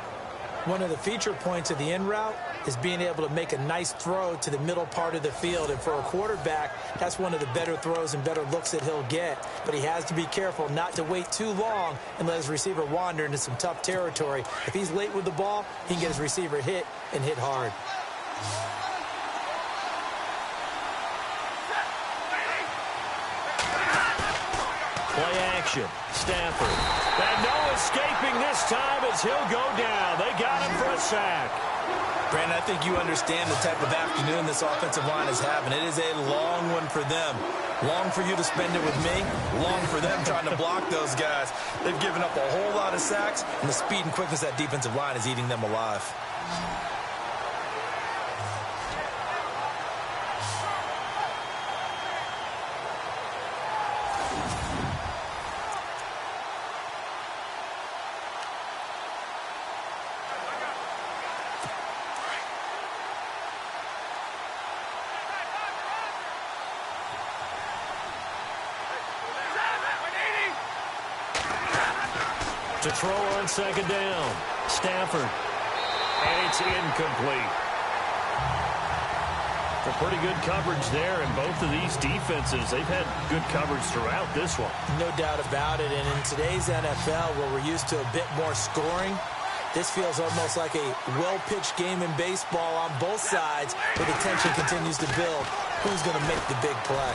One of the feature points of the in route is being able to make a nice throw to the middle part of the field. And for a quarterback, that's one of the better throws and better looks that he'll get. But he has to be careful not to wait too long and let his receiver wander into some tough territory. If he's late with the ball, he can get his receiver hit and hit hard. Play action. Stafford. And no escaping this time as he'll go down. They got him for a sack. Brandon, I think you understand the type of afternoon this offensive line is having. It is a long one for them. Long for you to spend it with me. Long for them trying to block those guys. They've given up a whole lot of sacks, and the speed and quickness of that defensive line is eating them alive. To throw on second down. Stafford. And it's incomplete. A pretty good coverage there, and both of these defenses, they've had good coverage throughout this one. No doubt about it, and in today's NFL, where we're used to a bit more scoring, this feels almost like a well-pitched game in baseball on both sides, where the tension continues to build. Who's going to make the big play?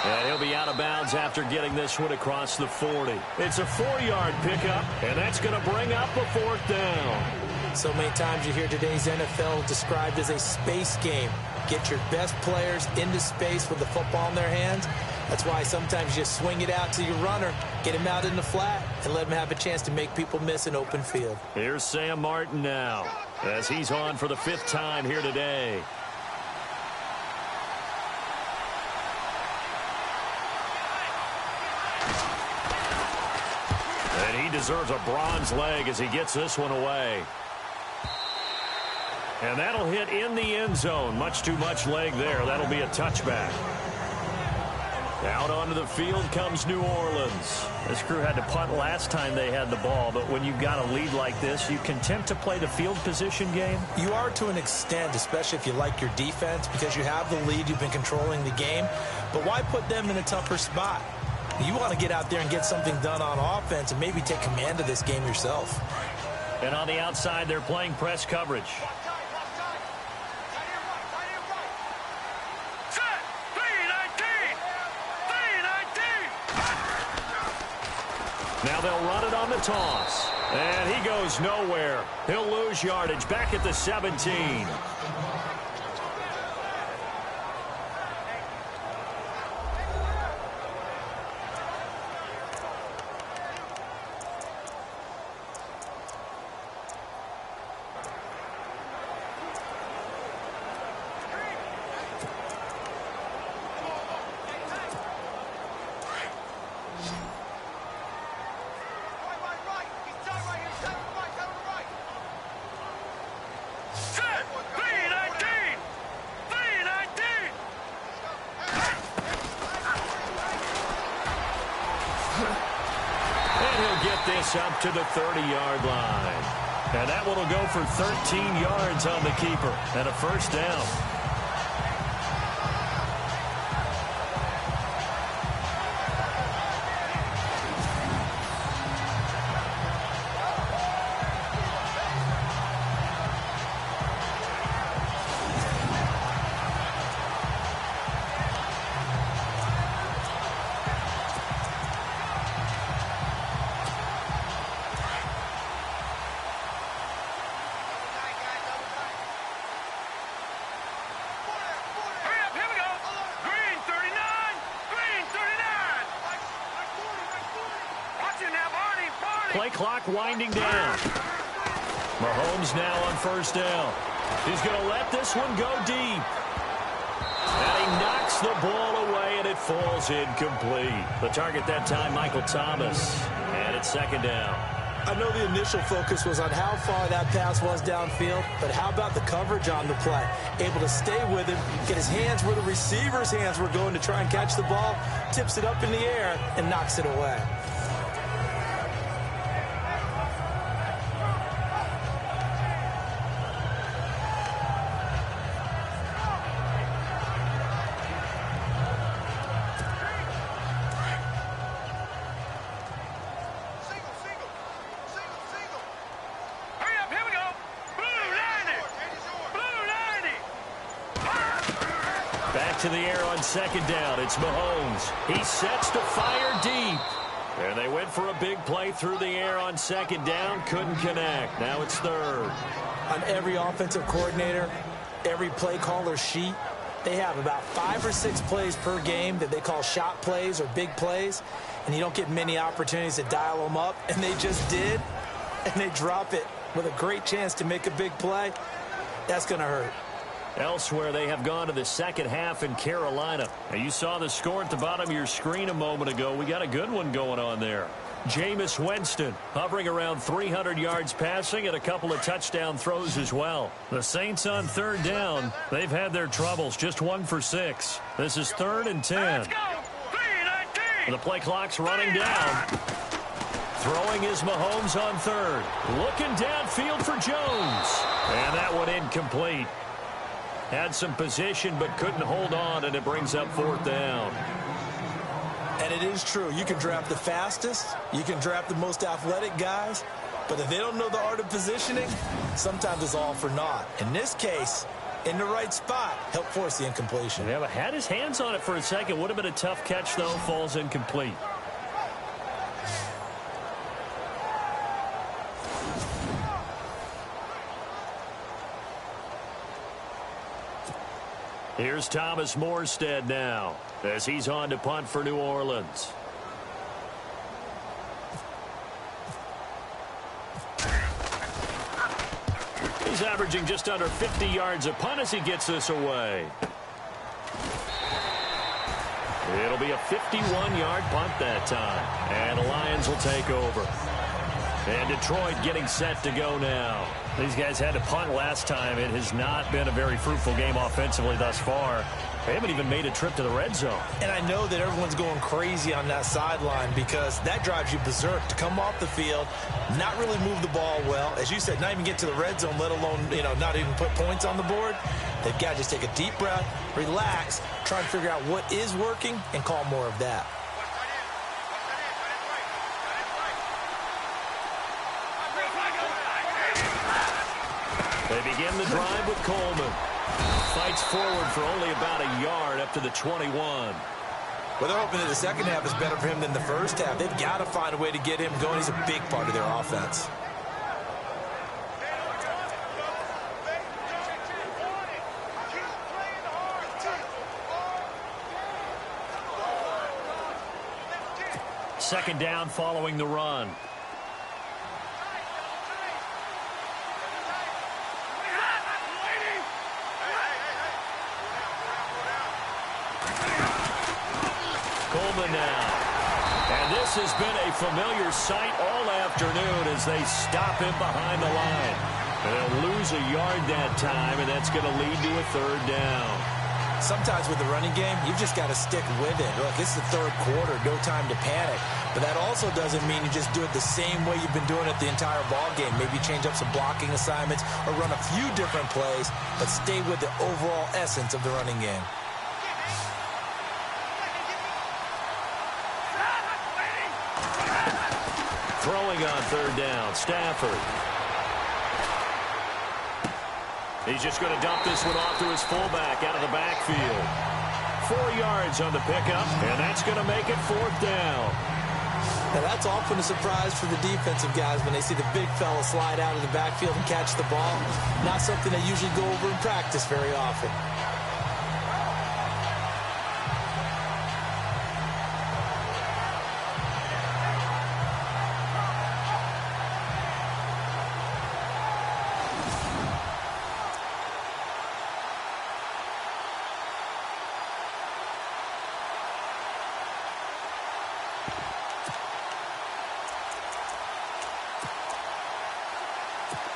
And he'll be out of bounds after getting this one across the 40. It's a 4-yard pickup, and that's going to bring up a 4th down. So many times you hear today's NFL described as a space game. Get your best players into space with the football in their hands. That's why sometimes you swing it out to your runner, get him out in the flat, and let him have a chance to make people miss an open field. Here's Sam Martin now, as he's on for the 5th time here today. He deserves a bronze leg as he gets this one away. And that'll hit in the end zone. Much too much leg there. That'll be a touchback. Out onto the field comes New Orleans. This crew had to punt last time they had the ball, but when you've got a lead like this, you content to play the field position game? You are to an extent, especially if you like your defense, because you have the lead, you've been controlling the game. But why put them in a tougher spot? You want to get out there and get something done on offense and maybe take command of this game yourself. And on the outside, they're playing press coverage. Now they'll run it on the toss. And he goes nowhere. He'll lose yardage back at the 17. Up to the 30-yard line. And that one will go for 13 yards on the keeper and a first down. Play clock winding down. Mahomes now on first down. He's going to let this one go deep. And he knocks the ball away, and it falls incomplete. The target that time, Michael Thomas. And it's second down. I know the initial focus was on how far that pass was downfield, but how about the coverage on the play? Able to stay with him, get his hands where the receiver's hands were going to try and catch the ball, tips it up in the air, and knocks it away. To the air on second down. It's Mahomes. He sets to fire deep. And they went for a big play through the air on second down. Couldn't connect. Now it's third. On every offensive coordinator, every play caller sheet, they have about 5 or 6 plays per game that they call shot plays or big plays. And you don't get many opportunities to dial them up. And they just did. And they drop it with a great chance to make a big play. That's going to hurt. Elsewhere, they have gone to the second half in Carolina. Now, you saw the score at the bottom of your screen a moment ago. We got a good one going on there. Jameis Winston hovering around 300 yards passing and a couple of touchdown throws as well. The Saints on third down. They've had their troubles. Just 1 for 6. This is 3rd and 10. Let's go. 3-19. The play clock's running down. Throwing is Mahomes on third. Looking downfield for Jones. And that one incomplete. Had some position but couldn't hold on, and it brings up 4th down. And it is true. You can draft the fastest. You can draft the most athletic guys. But if they don't know the art of positioning, sometimes it's all for naught. In this case, in the right spot, helped force the incompletion. Yeah, but had his hands on it for a second. Would have been a tough catch, though. Falls incomplete. Here's Thomas Morstead now as he's on to punt for New Orleans. He's averaging just under 50 yards a punt as he gets this away. It'll be a 51-yard punt that time, and the Lions will take over. And Detroit getting set to go now. These guys had to punt last time. It has not been a very fruitful game offensively thus far. They haven't even made a trip to the red zone. And I know that everyone's going crazy on that sideline because that drives you berserk to come off the field, not really move the ball well. As you said, not even get to the red zone, let alone, not even put points on the board. They've got to just take a deep breath, relax, try and figure out what is working, and call more of that. They begin the drive with Coleman. Fights forward for only about a yard up to the 21. Well, they're hoping that the second half is better for him than the first half. They've got to find a way to get him going. He's a big part of their offense. Second down following the run. Coleman now. And this has been a familiar sight all afternoon as they stop him behind the line. They'll lose a yard that time, and that's going to lead to a third down. Sometimes with the running game, you've just got to stick with it. Look, it's the third quarter, no time to panic. But that also doesn't mean you just do it the same way you've been doing it the entire ball game. Maybe change up some blocking assignments or run a few different plays, but stay with the overall essence of the running game. Throwing on third down, Stafford. He's just going to dump this one off to his fullback out of the backfield. 4 yards on the pickup, and that's going to make it fourth down. Now, that's often a surprise for the defensive guys when they see the big fella slide out of the backfield and catch the ball. Not something they usually go over in practice very often.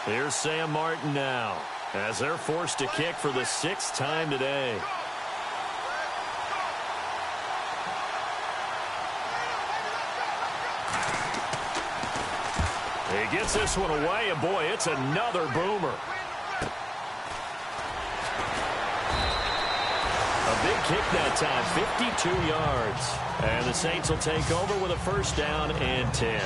Here's Sam Martin now as they're forced to kick for the 6th time today. He gets this one away, and boy, it's another boomer. A big kick that time, 52 yards. And the Saints will take over with a first down and 10.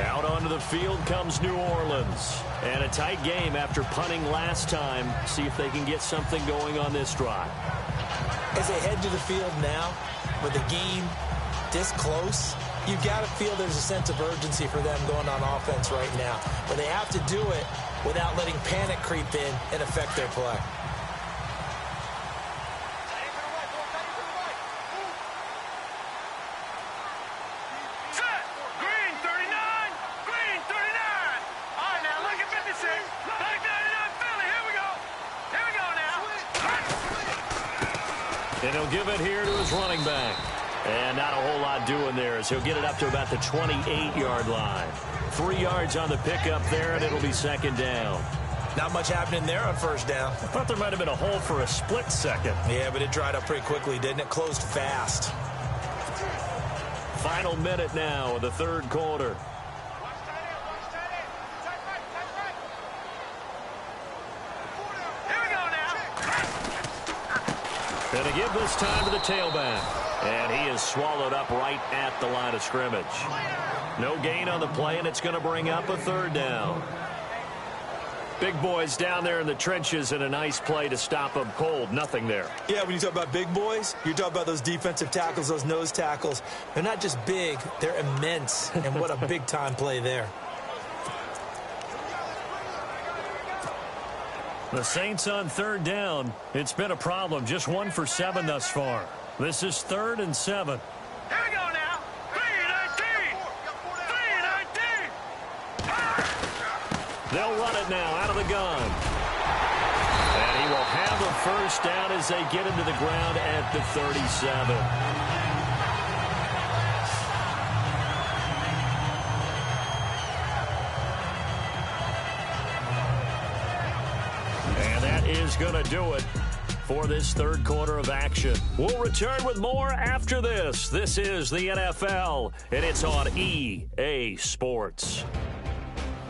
Out onto the field comes New Orleans. And a tight game after punting last time. See if they can get something going on this drive. As they head to the field now, with the game this close, you've got to feel there's a sense of urgency for them going on offense right now. But they have to do it without letting panic creep in and affect their play. And he'll give it here to his running back. And not a whole lot doing there as he'll get it up to about the 28-yard line. 3 yards on the pickup there, and it'll be second down. Not much happening there on first down. I thought there might have been a hole for a split second. Yeah, but it dried up pretty quickly, didn't it? Closed fast. Final minute now of the third quarter. Going to give this time to the tailback. And he is swallowed up right at the line of scrimmage. No gain on the play, and it's going to bring up a third down. Big boys down there in the trenches, and a nice play to stop them cold. Nothing there. Yeah, when you talk about big boys, you're talking about those defensive tackles, those nose tackles. They're not just big, they're immense. And what a big-time play there. The Saints on third down. It's been a problem. Just 1 for 7 thus far. This is 3rd and 7. Here we go now. 3-19. 3-19. They'll run it now out of the gun. And he will have a first down as they get into the ground at the 37. is going to do it for this third quarter of action. We'll return with more after this. This is the NFL, and it's on EA Sports.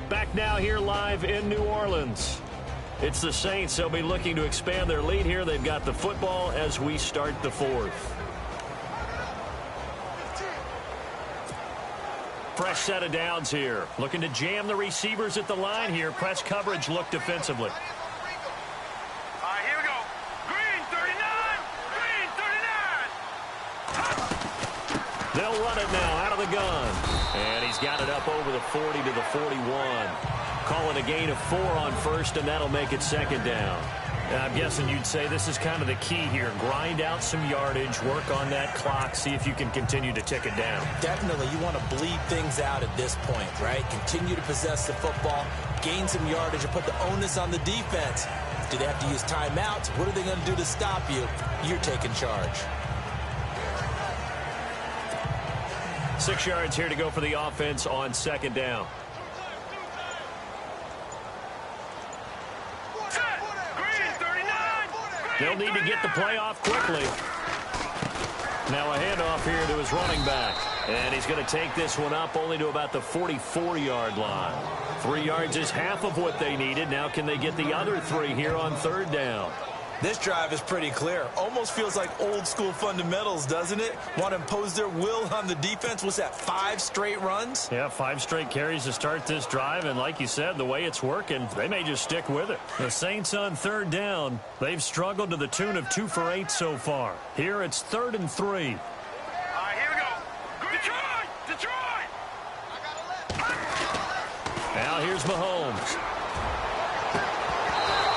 Back now here live in New Orleans. It's the Saints. They'll be looking to expand their lead here. They've got the football as we start the fourth. Fresh set of downs here. Looking to jam the receivers at the line here. Press coverage look defensively. They'll run it now out of the gun. And he's got it up over the 40 to the 41. Call it a gain of 4 on first, and that'll make it second down. And I'm guessing you'd say this is kind of the key here. Grind out some yardage, work on that clock, see if you can continue to tick it down. Definitely. You want to bleed things out at this point, right? Continue to possess the football, gain some yardage, and put the onus on the defense. Do they have to use timeouts? What are they going to do to stop you? You're taking charge. 6 yards here to go for the offense on second down. They'll need to get the play off quickly. Now a handoff here to his running back. And he's going to take this one up only to about the 44-yard line. 3 yards is half of what they needed. Now can they get the other 3 here on third down? This drive is pretty clear. Almost feels like old school fundamentals, doesn't it? Want to impose their will on the defense. What's that, 5 straight runs? Yeah, 5 straight carries to start this drive. And like you said, the way it's working, they may just stick with it. The Saints on third down, they've struggled to the tune of 2 for 8 so far. Here it's 3rd and 3. Here we go. Detroit! Now here's Mahomes.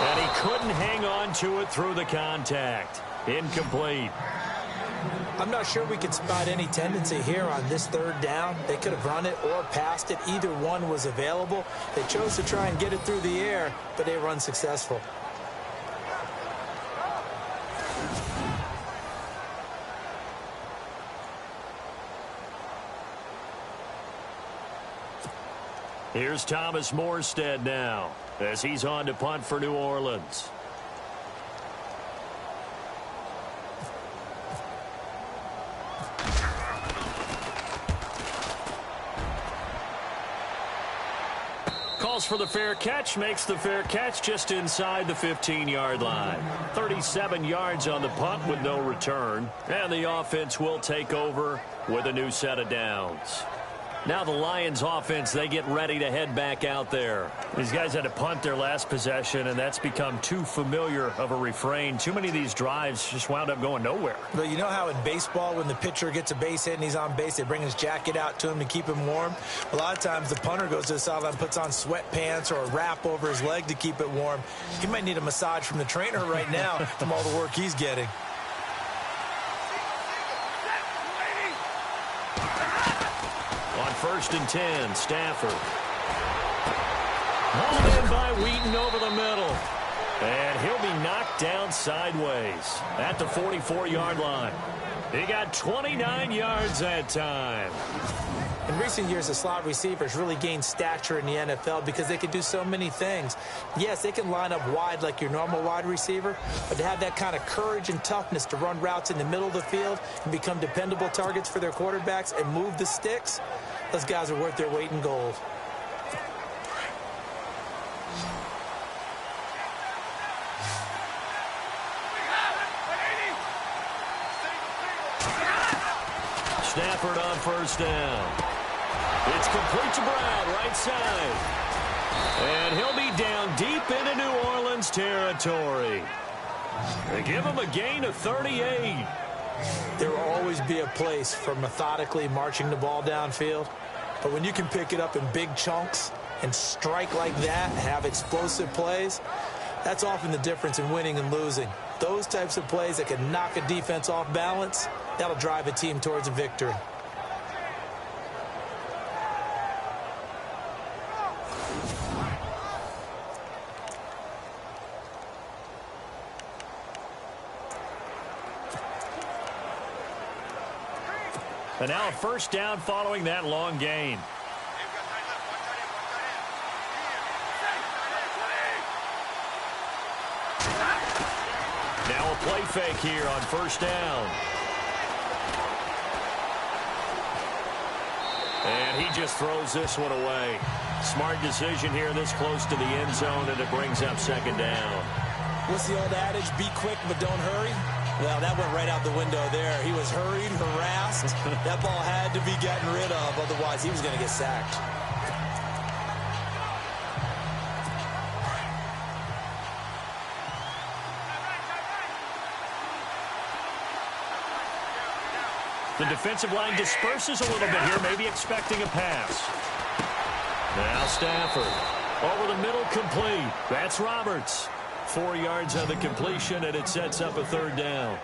And he couldn't hang on to it through the contact. Incomplete. I'm not sure we could spot any tendency here on this third down. They could have run it or passed it. Either one was available. They chose to try and get it through the air, but they were unsuccessful. Here's Thomas Morstead now as he's on to punt for New Orleans. Calls for the fair catch, makes the fair catch just inside the 15-yard line. 37 yards on the punt with no return. And the offense will take over with a new set of downs. Now the Lions offense, they get ready to head back out there. These guys had to punt their last possession, and that's become too familiar of a refrain. Too many of these drives just wound up going nowhere. But you know how in baseball, when the pitcher gets a base hit and he's on base, they bring his jacket out to him to keep him warm? A lot of times the punter goes to the sideline, puts on sweatpants or a wrap over his leg to keep it warm. He might need a massage from the trainer right now from all the work he's getting. On 1st and 10, Stafford. Hauled in by Wheaton over the middle. And he'll be knocked down sideways at the 44-yard line. He got 29 yards that time. In recent years, the slot receivers really gained stature in the NFL because they can do so many things. Yes, they can line up wide like your normal wide receiver, but to have that kind of courage and toughness to run routes in the middle of the field and become dependable targets for their quarterbacks and move the sticks, those guys are worth their weight in gold. Stafford on 1st down. It's complete to Brown, right side. And he'll be down deep into New Orleans territory. They give him a gain of 38. There will always be a place for methodically marching the ball downfield. But when you can pick it up in big chunks and strike like that, have explosive plays, that's often the difference in winning and losing. Those types of plays that can knock a defense off balance, that'll drive a team towards a victory. And now a 1st down following that long gain. Play fake here on first down. And he just throws this one away. Smart decision here this close to the end zone, and it brings up second down. What's the old adage? Be quick, but don't hurry. Well, that went right out the window there. He was hurried, harassed. That ball had to be gotten rid of, otherwise he was going to get sacked. The defensive line disperses a little bit here, maybe expecting a pass. Now Stafford. Over the middle, complete. That's Roberts. 4 yards on the completion, and it sets up a third down.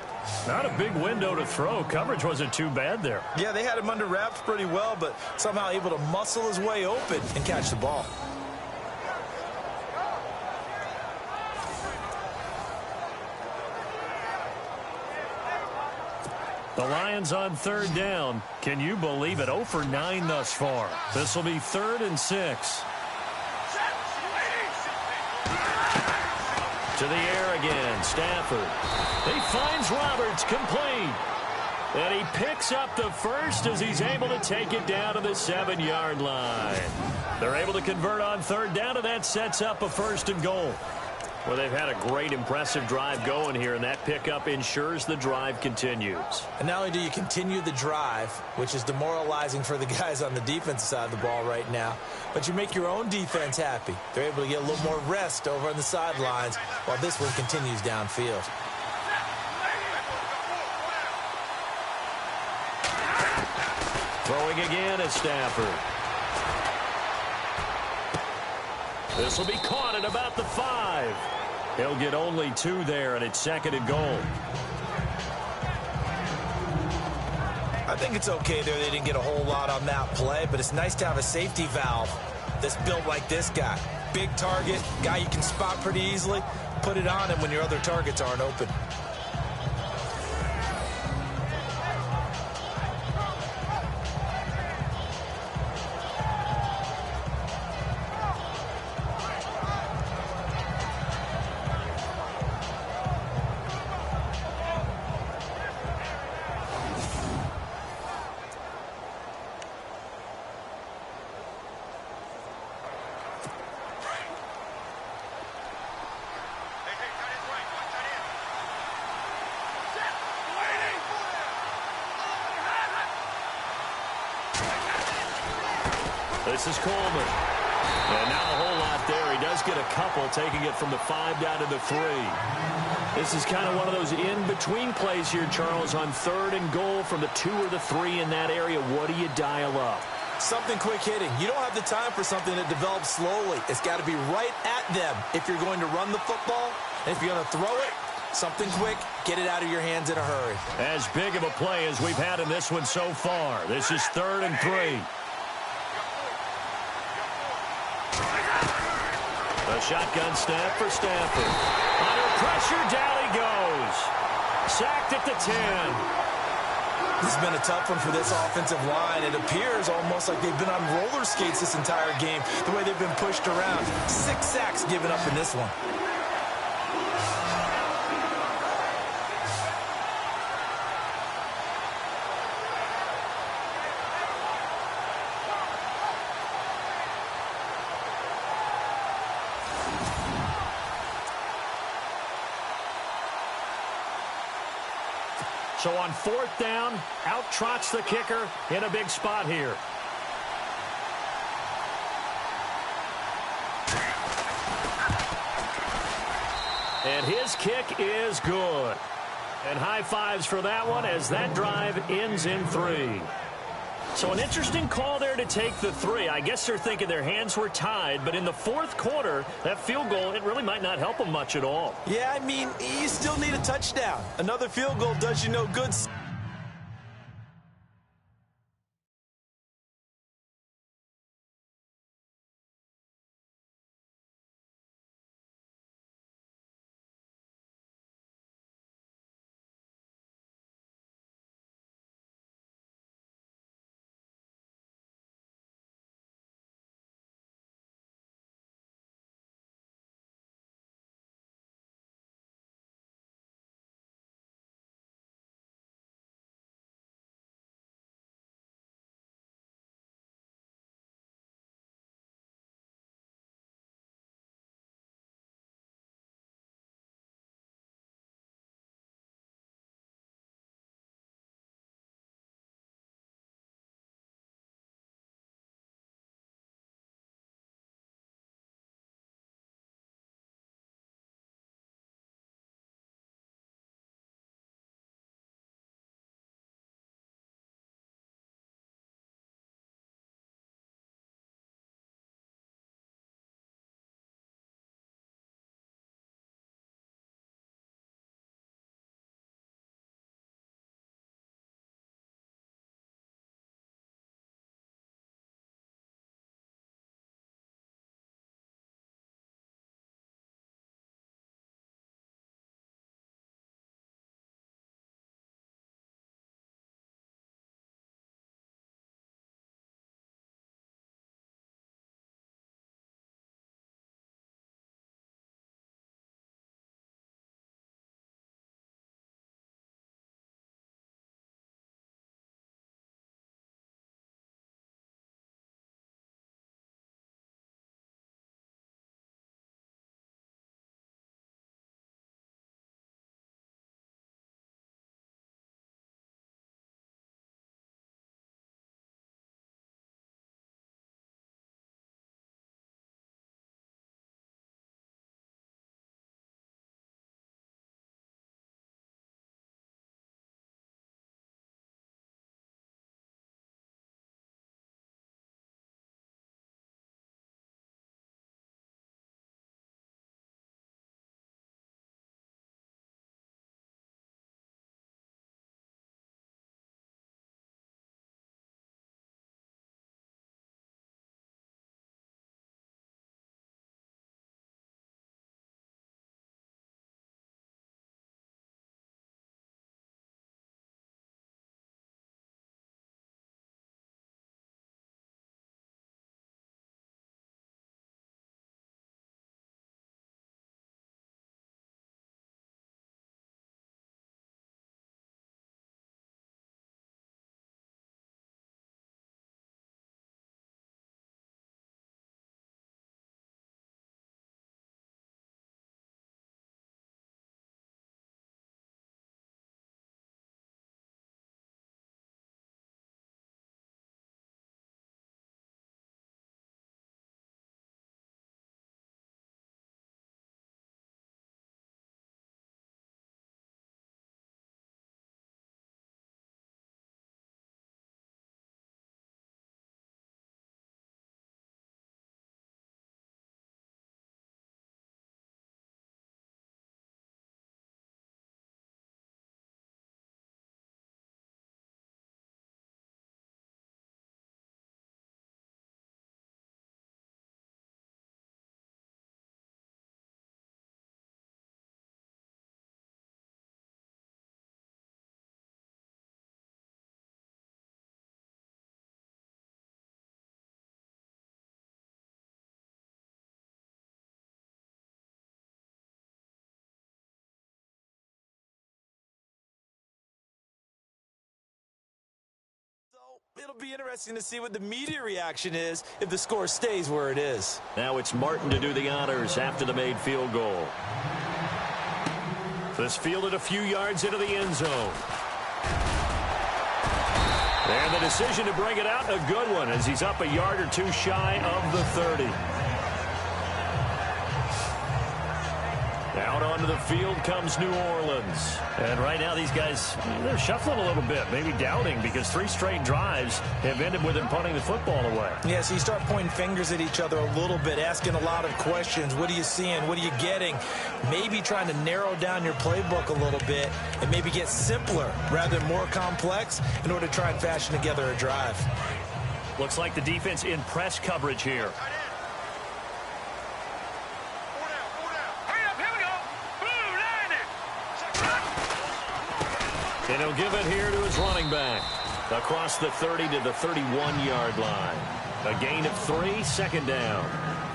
Not a big window to throw. Coverage wasn't too bad there. Yeah, they had him under wraps pretty well, but somehow able to muscle his way open and catch the ball. The Lions on third down. Can you believe it? 0 for 9 thus far. This will be 3rd and 6. To the air again, Stafford. He finds Roberts, complete. And he picks up the first as he's able to take it down to the 7-yard line. They're able to convert on third down, and that sets up a 1st and goal. Well, they've had a great, impressive drive going here, and that pickup ensures the drive continues. And not only do you continue the drive, which is demoralizing for the guys on the defensive side of the ball right now, but you make your own defense happy. They're able to get a little more rest over on the sidelines while this one continues downfield. Throwing again at Stafford. This will be caught at about the 5. He'll get only 2 there, and it's 2nd and goal. I think it's okay there. They didn't get a whole lot on that play, but it's nice to have a safety valve that's built like this guy. Big target, guy you can spot pretty easily. Put it on him when your other targets aren't open. This is Coleman. And not a whole lot there. He does get a couple, taking it from the 5 down to the 3. This is kind of one of those in-between plays here, Charles, on 3rd and goal from the 2 or the 3 in that area. What do you dial up? Something quick hitting. You don't have the time for something that develops slowly. It's got to be right at them if you're going to run the football. And if you're going to throw it, something quick, get it out of your hands in a hurry. As big of a play as we've had in this one so far. This is 3rd and 3. A shotgun snap for Stafford. Under pressure, down he goes. Sacked at the 10. This has been a tough one for this offensive line. It appears almost like they've been on roller skates this entire game, the way they've been pushed around. 6 sacks given up in this one. So on 4th down, out trots the kicker in a big spot here. And his kick is good. And high fives for that one as that drive ends in 3. So an interesting call there to take the 3. I guess they're thinking their hands were tied, but in the 4th quarter, that field goal, it really might not help them much at all. Yeah, I mean, you still need a touchdown. Another field goal does you no good. It'll be interesting to see what the media reaction is if the score stays where it is. Now it's Martin to do the honors after the made field goal. This fielded a few yards into the end zone. And the decision to bring it out, a good one, as he's up a yard or two shy of the 30. Out onto the field comes New Orleans. And right now these guys, they're shuffling a little bit, maybe doubting, because 3 straight drives have ended with them punting the football away. Yeah, so you start pointing fingers at each other a little bit, asking a lot of questions. What are you seeing? What are you getting? Maybe trying to narrow down your playbook a little bit and maybe get simpler rather than more complex in order to try and fashion together a drive. Looks like the defense in press coverage here. And he'll give it here to his running back. Across the 30 to the 31-yard line. A gain of 3, second down.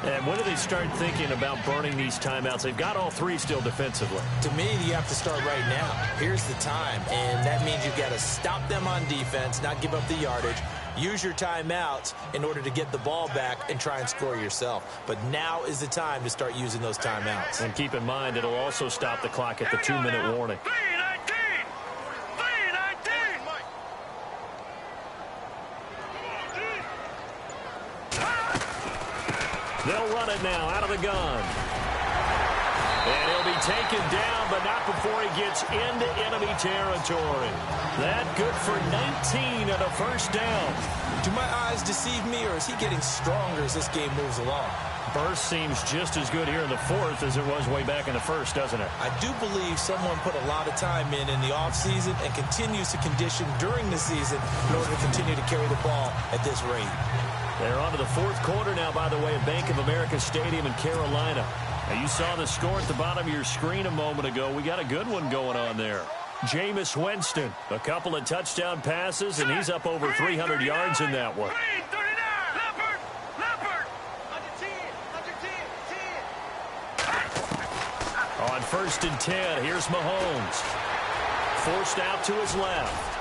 And when do they start thinking about burning these timeouts? They've got all 3 still defensively. To me, you have to start right now. Here's the time, and that means you've got to stop them on defense, not give up the yardage. Use your timeouts in order to get the ball back and try and score yourself. But now is the time to start using those timeouts. And keep in mind, it'll also stop the clock at the 2-minute warning. They'll run it now out of the gun. And he'll be taken down, but not before he gets into enemy territory. That good for 19 and a first down. Do my eyes deceive me, or is he getting stronger as this game moves along? Burst seems just as good here in the 4th as it was way back in the 1st, doesn't it? I do believe someone put a lot of time in the offseason and continues to condition during the season in order to continue to carry the ball at this rate. They're on to the 4th quarter now, by the way, at Bank of America Stadium in Carolina. Now, you saw the score at the bottom of your screen a moment ago. We got a good one going on there. Jameis Winston, a couple of touchdown passes, and he's up over 300 yards in that one. On 1st and 10, here's Mahomes. Forced out to his left.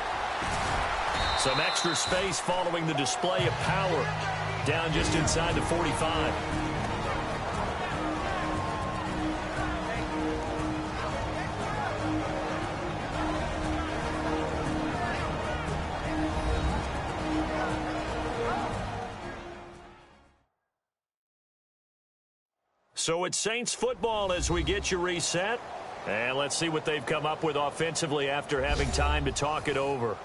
Some extra space following the display of power. Down just inside the 45. So it's Saints football as we get you reset. And let's see what they've come up with offensively after having time to talk it over.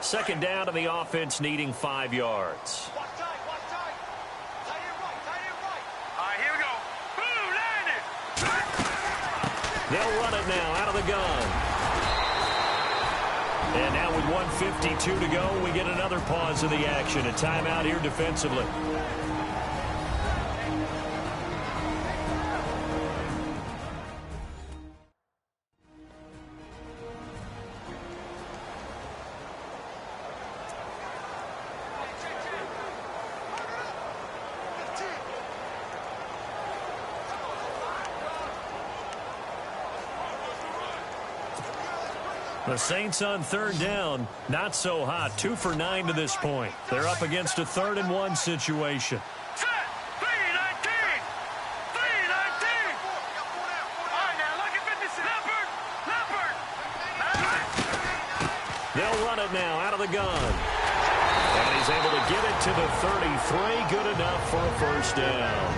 Second down to the offense, needing 5 yards. They'll run it now out of the gun. And now with 1:52 to go, we get another pause in the action. A timeout here defensively. The Saints on 3rd down, not so hot. 2 for 9 to this point. They're up against a 3rd and 1 situation. They'll run it now out of the gun. And he's able to get it to the 33. Good enough for a first down.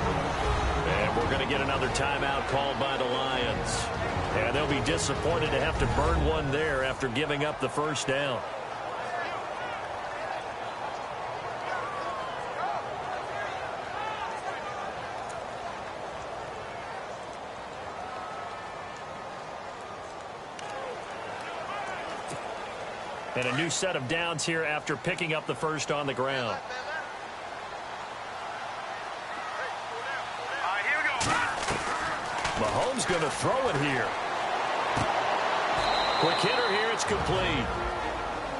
And we're going to get another timeout called by the Lions. And they'll be disappointed to have to burn one there after giving up the first down. And a new set of downs here after picking up the first on the ground. Mahomes going to throw it here. Quick hitter here, it's complete.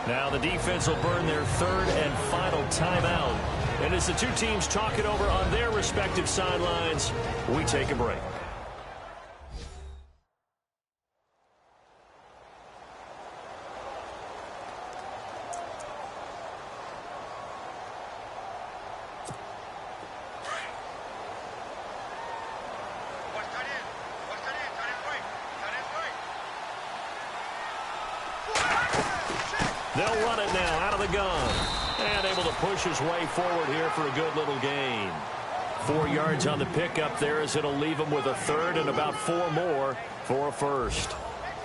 Now the defense will burn their 3rd and final timeout And as the two teams talk it over on their respective sidelines, we take a break. They'll run it now out of the gun. And able to push his way forward here for a good little gain. 4 yards on the pickup there as it'll leave him with a third and about 4 more for a first.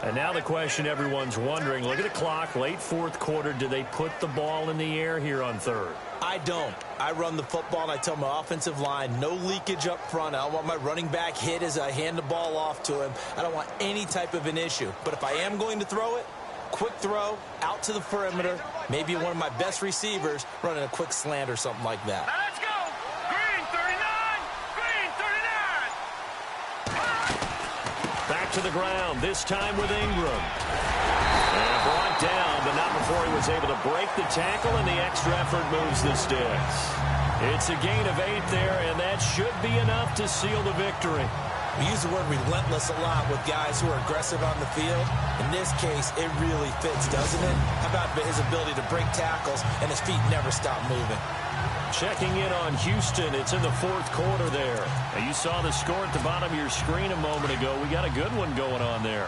And now the question everyone's wondering, look at the clock, late fourth quarter, do they put the ball in the air here on third? I don't. I run the football, and I tell my offensive line, no leakage up front. I don't want my running back hit as I hand the ball off to him. I don't want any type of an issue. But if I am going to throw it, quick throw, out to the perimeter, maybe one of my best receivers running a quick slant or something like that. Now let's go. Green 39. Green 39. Back to the ground, this time with Ingram. And brought down, but not before he was able to break the tackle, and the extra effort moves the sticks. It's a gain of 8 there, and that should be enough to seal the victory. We use the word relentless a lot with guys who are aggressive on the field. In this case, it really fits, doesn't it? How about his ability to break tackles and his feet never stop moving? Checking in on Houston, it's in the fourth quarter there. Now, you saw the score at the bottom of your screen a moment ago. We got a good one going on there.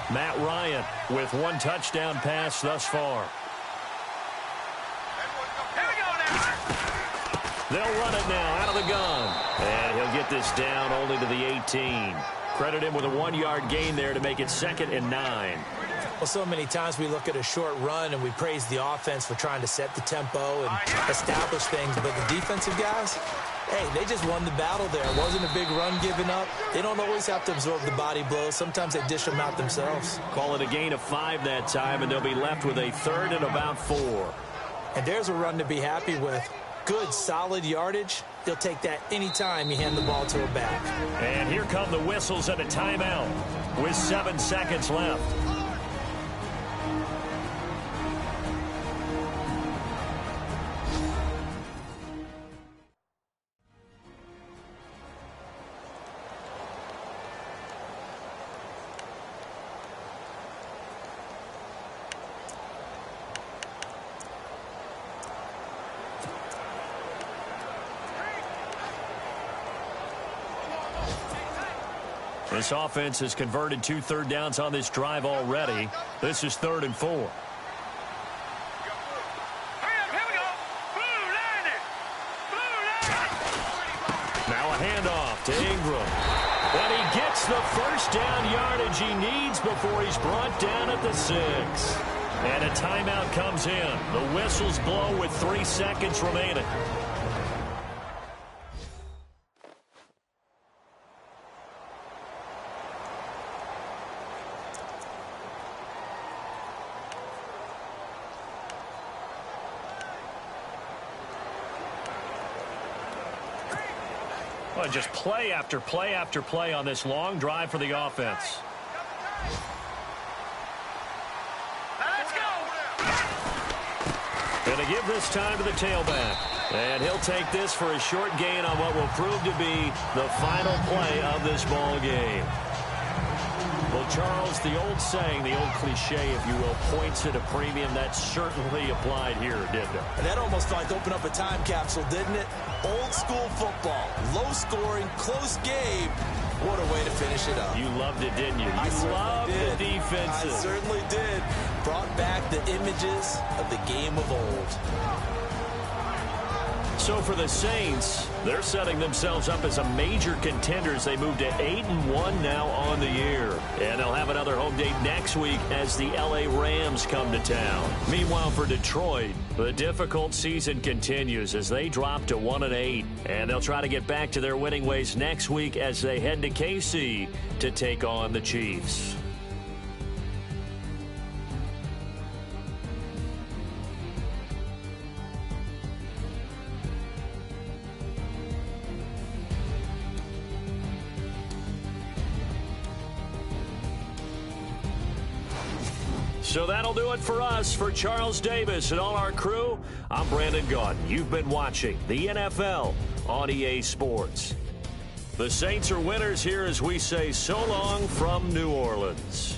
Matt Ryan with 1 touchdown pass thus far. Here we go now. They'll run it now out of the gun. And he'll get this down only to the 18. Credit him with a 1-yard gain there to make it 2nd and 9. Well, so many times we look at a short run and we praise the offense for trying to set the tempo and establish things. But the defensive guys, hey, they just won the battle there. It wasn't a big run given up. They don't always have to absorb the body blows. Sometimes they dish them out themselves. Call it a gain of 5 that time, and they'll be left with a 3rd and about 4. And there's a run to be happy with. Good, solid yardage. They'll take that any time you hand the ball to a back. And here come the whistles and a timeout with 7 seconds left. This offense has converted 2 third downs on this drive already. This is 3rd and 4. Hurry up, here we go. Blue line it. Blue line it. Now a handoff to Ingram. And he gets the first down yardage he needs before he's brought down at the 6. And a timeout comes in. The whistles blow with 3 seconds remaining. Well, just play after play after play on this long drive for the offense. Let's go. Going to give this time to the tailback. And he'll take this for a short gain on what will prove to be the final play of this ball game. Well, Charles, the old saying, the old cliche, if you will, points at a premium. That certainly applied here, didn't it? And that almost felt like opened up a time capsule, didn't it? Old school football, low scoring, close game. What a way to finish it up. You loved it, didn't you? You loved the defensive. I certainly did. Brought back the images of the game of old. So for the Saints, they're setting themselves up as a major contender as they move to 8-1 now on the year. And they'll have another home date next week as the LA Rams come to town. Meanwhile, for Detroit, the difficult season continues as they drop to 1-8. And they'll try to get back to their winning ways next week as they head to KC to take on the Chiefs. So that'll do it for us. For Charles Davis and all our crew, I'm Brandon Gaudin. You've been watching the NFL on EA Sports. The Saints are winners here as we say so long from New Orleans.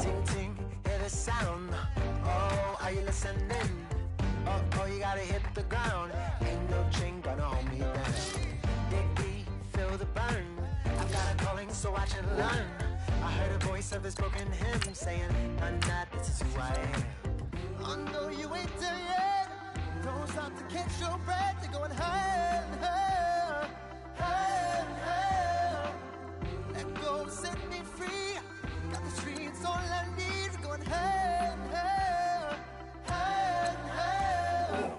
Ting ting, hear the sound. Oh, are you listening? so I should learn. I heard a voice of his broken hymn saying, none that this is who I am. I know you ain't there yet. Don't stop to catch your breath. You're going higher and higher, higher and higher. Let go, set me free. Got the streets all I need. Going higher and higher, higher and higher.